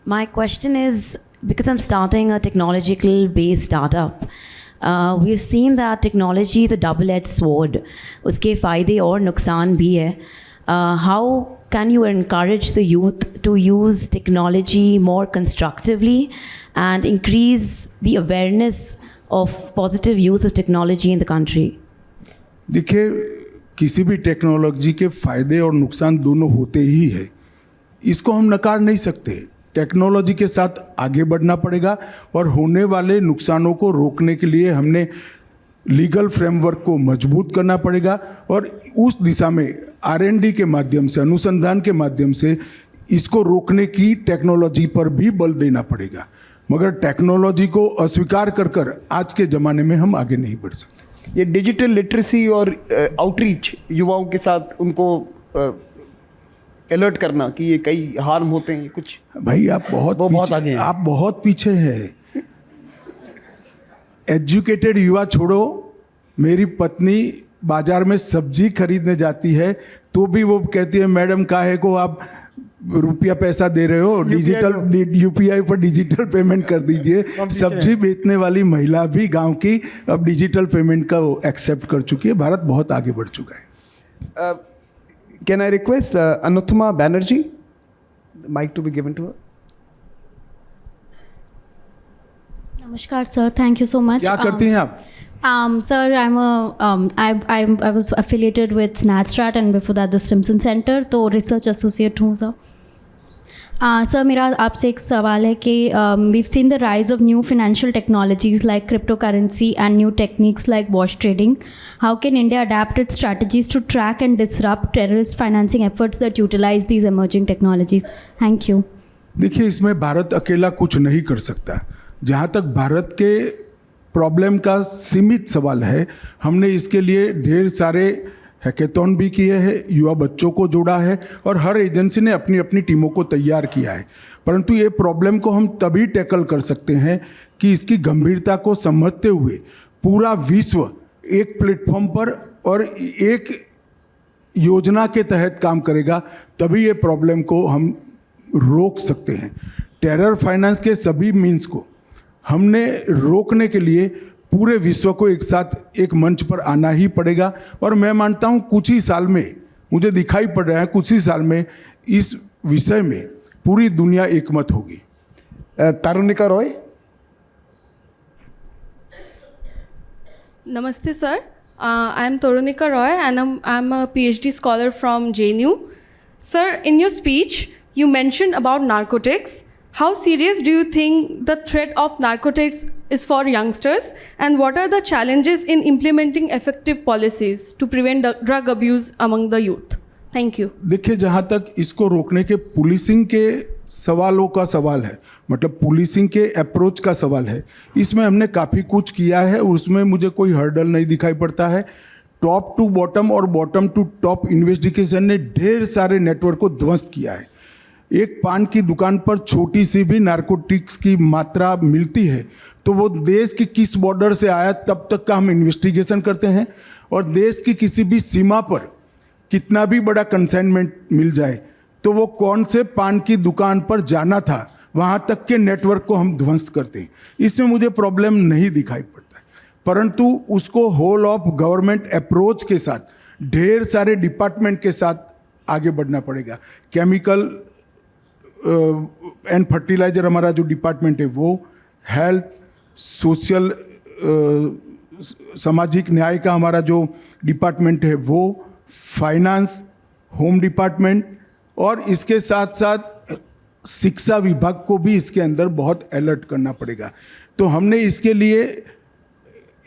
My question is, because I'm starting a technological-based startup, we've seen that technology is a double-edged sword. उसके फ़ायदे और नुकसान भी है. How can you encourage the youth to use technology more constructively and increase the awareness of positive use of technology in the country? देखिए, किसी भी टेक्नोलॉजी के फ़ायदे और नुकसान दोनों होते ही है, इसको हम नकार नहीं सकते। टेक्नोलॉजी के साथ आगे बढ़ना पड़ेगा और होने वाले नुकसानों को रोकने के लिए हमने लीगल फ्रेमवर्क को मजबूत करना पड़ेगा और उस दिशा में R&D के माध्यम से, अनुसंधान के माध्यम से इसको रोकने की टेक्नोलॉजी पर भी बल देना पड़ेगा। मगर टेक्नोलॉजी को अस्वीकार कर कर आज के ज़माने में हम आगे नहीं बढ़ सकते। ये डिजिटल लिटरेसी और आउटरीच युवाओं के साथ उनको अलर्ट करना कि ये कई हार्म होते हैं, कुछ भाई आप बहुत आगे हैं। आप बहुत पीछे हैं। एजुकेटेड युवा छोड़ो, मेरी पत्नी बाजार में सब्जी खरीदने जाती है तो भी वो कहती है, मैडम काहे को आप रुपया पैसा दे रहे हो, डिजिटल UPI पर डिजिटल पेमेंट कर दीजिए। सब्जी बेचने वाली महिला भी गांव की अब डिजिटल पेमेंट का वो एक्सेप्ट कर चुकी है। भारत बहुत आगे बढ़ चुका है। Can I request Anuttama Banerjee, the mic to be given to her? Namaskar, sir. Thank you so much. क्या करती हैं आप? Sir, I was affiliated with SNATSTRAT and before that the Stimson Center, तो research associate हूँ sir. सर मेरा आपसे एक सवाल है कि we've seen the rise of new financial technologies like cryptocurrency and new techniques like wash trading. How can India adapt its strategies to track and disrupt terrorist financing efforts that utilize these emerging technologies? Thank you. देखिए, इसमें भारत अकेला कुछ नहीं कर सकता। जहाँ तक भारत के प्रॉब्लम का सीमित सवाल है, हमने इसके लिए ढेर सारे हैकेथॉन भी किए हैं, युवा बच्चों को जोड़ा है और हर एजेंसी ने अपनी अपनी टीमों को तैयार किया है। परंतु ये प्रॉब्लम को हम तभी टैकल कर सकते हैं कि इसकी गंभीरता को समझते हुए पूरा विश्व एक प्लेटफॉर्म पर और एक योजना के तहत काम करेगा, तभी ये प्रॉब्लम को हम रोक सकते हैं। टेरर फाइनेंस के सभी मीन्स को हमने रोकने के लिए पूरे विश्व को एक साथ एक मंच पर आना ही पड़ेगा और मैं मानता हूँ कुछ ही साल में, मुझे दिखाई पड़ रहा है कुछ ही साल में इस विषय में पूरी दुनिया एकमत होगी। तारुणिका Roy. Namaste, sir. I am Tarunika Roy and I'm a PhD scholar from JNU. Sir, in your speech, you mentioned about narcotics. How serious do you think the threat of narcotics is for youngsters? And what are the challenges in implementing effective policies to prevent drug abuse among the youth? Thank you. देखिए, जहाँ तक इसको रोकने के पुलिसिंग के सवालों का सवाल है, मतलब पुलिसिंग के अप्रोच का सवाल है, इसमें हमने काफ़ी कुछ किया है और उसमें मुझे कोई हर्डल नहीं दिखाई पड़ता है। टॉप टू बॉटम और बॉटम टू टॉप इन्वेस्टिगेशन ने ढेर सारे नेटवर्क को ध्वस्त किया है। एक पान की दुकान पर छोटी सी भी नारकोटिक्स की मात्रा मिलती है तो वो देश की किस बॉर्डर से आया तब तक का हम इन्वेस्टिगेशन करते हैं, और देश की किसी भी सीमा पर कितना भी बड़ा कंसाइनमेंट मिल जाए तो वो कौन से पान की दुकान पर जाना था वहाँ तक के नेटवर्क को हम ध्वस्त करते हैं। इसमें मुझे प्रॉब्लम नहीं दिखाई पड़ता है, परंतु उसको होल ऑफ गवर्नमेंट अप्रोच के साथ ढेर सारे डिपार्टमेंट के साथ आगे बढ़ना पड़ेगा। केमिकल एंड फर्टिलाइजर हमारा जो डिपार्टमेंट है वो, हेल्थ, सोशल सामाजिक न्याय का हमारा जो डिपार्टमेंट है वो, फाइनेंस, होम डिपार्टमेंट, और इसके साथ साथ शिक्षा विभाग को भी इसके अंदर बहुत अलर्ट करना पड़ेगा। तो हमने इसके लिए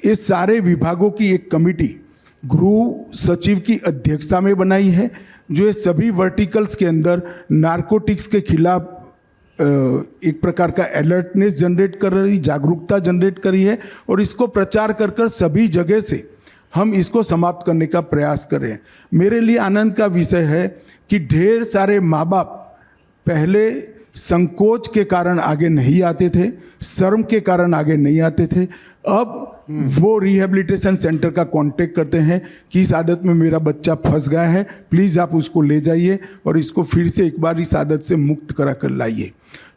इस सारे विभागों की एक कमिटी गृह सचिव की अध्यक्षता में बनाई है, जो ये सभी वर्टिकल्स के अंदर नारकोटिक्स के खिलाफ एक प्रकार का अलर्टनेस जनरेट कर रही, जागरूकता जनरेट करी है, और इसको प्रचार कर कर सभी जगह से हम इसको समाप्त करने का प्रयास कर रहे हैं। मेरे लिए आनंद का विषय है कि ढेर सारे माँ बाप पहले संकोच के कारण आगे नहीं आते थे, शर्म के कारण आगे नहीं आते थे, अब वो रिहेबिलिटेशन सेंटर का कांटेक्ट करते हैं कि इस आदत में मेरा बच्चा फंस गया है, प्लीज़ आप उसको ले जाइए और इसको फिर से एक बार इस आदत से मुक्त करा कर लाइए।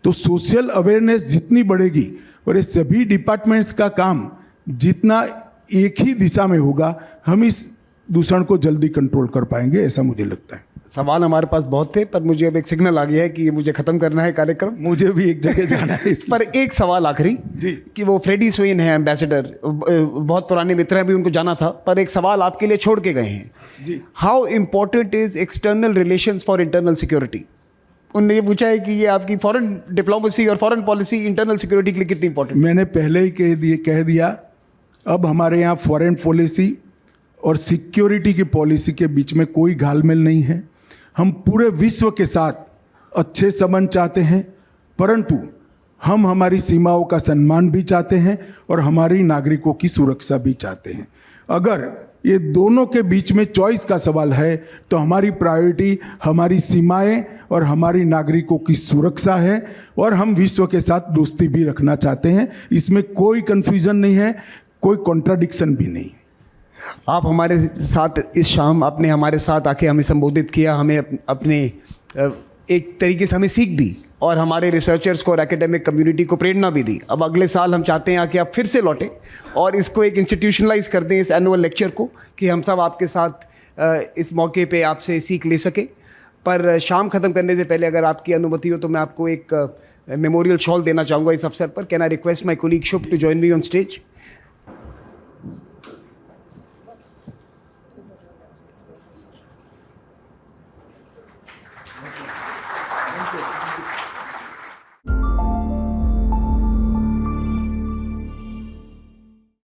तो सोशल अवेयरनेस जितनी बढ़ेगी और ये सभी डिपार्टमेंट्स का काम जितना एक ही दिशा में होगा, हम इस दूषण को जल्दी कंट्रोल कर पाएंगे, ऐसा मुझे लगता है। सवाल हमारे पास बहुत थे, पर मुझे अब एक सिग्नल आ गया है कि मुझे ख़त्म करना है कार्यक्रम। मुझे भी एक जगह जाना है पर एक सवाल आखिरी जी, कि वो फ्रेडी स्वेन है एम्बेसडर, बहुत पुराने मित्र हैं, भी उनको जाना था, पर एक सवाल आपके लिए छोड़ के गए हैं जी। How important is external relations for internal security? उन्होंने ये पूछा है कि ये आपकी फॉरेन डिप्लोमेसी और फॉरेन पॉलिसी इंटरनल सिक्योरिटी के लिए कितनी इंपॉर्टेंट? मैंने पहले ही कह दिया, अब हमारे यहाँ फॉरेन पॉलिसी और सिक्योरिटी की पॉलिसी के बीच में कोई घालमेल नहीं है। हम पूरे विश्व के साथ अच्छे संबंध चाहते हैं, परंतु हम हमारी सीमाओं का सम्मान भी चाहते हैं और हमारी नागरिकों की सुरक्षा भी चाहते हैं। अगर ये दोनों के बीच में चॉइस का सवाल है तो हमारी प्रायोरिटी हमारी सीमाएं और हमारी नागरिकों की सुरक्षा है, और हम विश्व के साथ दोस्ती भी रखना चाहते हैं। इसमें कोई कन्फ्यूज़न नहीं है, कोई कॉन्ट्राडिक्शन भी नहीं। आप हमारे साथ इस शाम आपने हमारे साथ आके हमें संबोधित किया, हमें अपने एक तरीके से हमें सीख दी और हमारे रिसर्चर्स को और एकेडमिक कम्युनिटी को प्रेरणा भी दी। अब अगले साल हम चाहते हैं कि आप फिर से लौटें और इसको एक इंस्टीट्यूशनलाइज कर दें, इस एनुअल लेक्चर को, कि हम सब आपके साथ इस मौके पे आपसे सीख ले सकें। पर शाम ख़त्म करने से पहले अगर आपकी अनुमति हो तो मैं आपको एक मेमोरियल शॉल देना चाहूँगा इस अवसर पर। Can I request my colleague Shubh to join me on stage?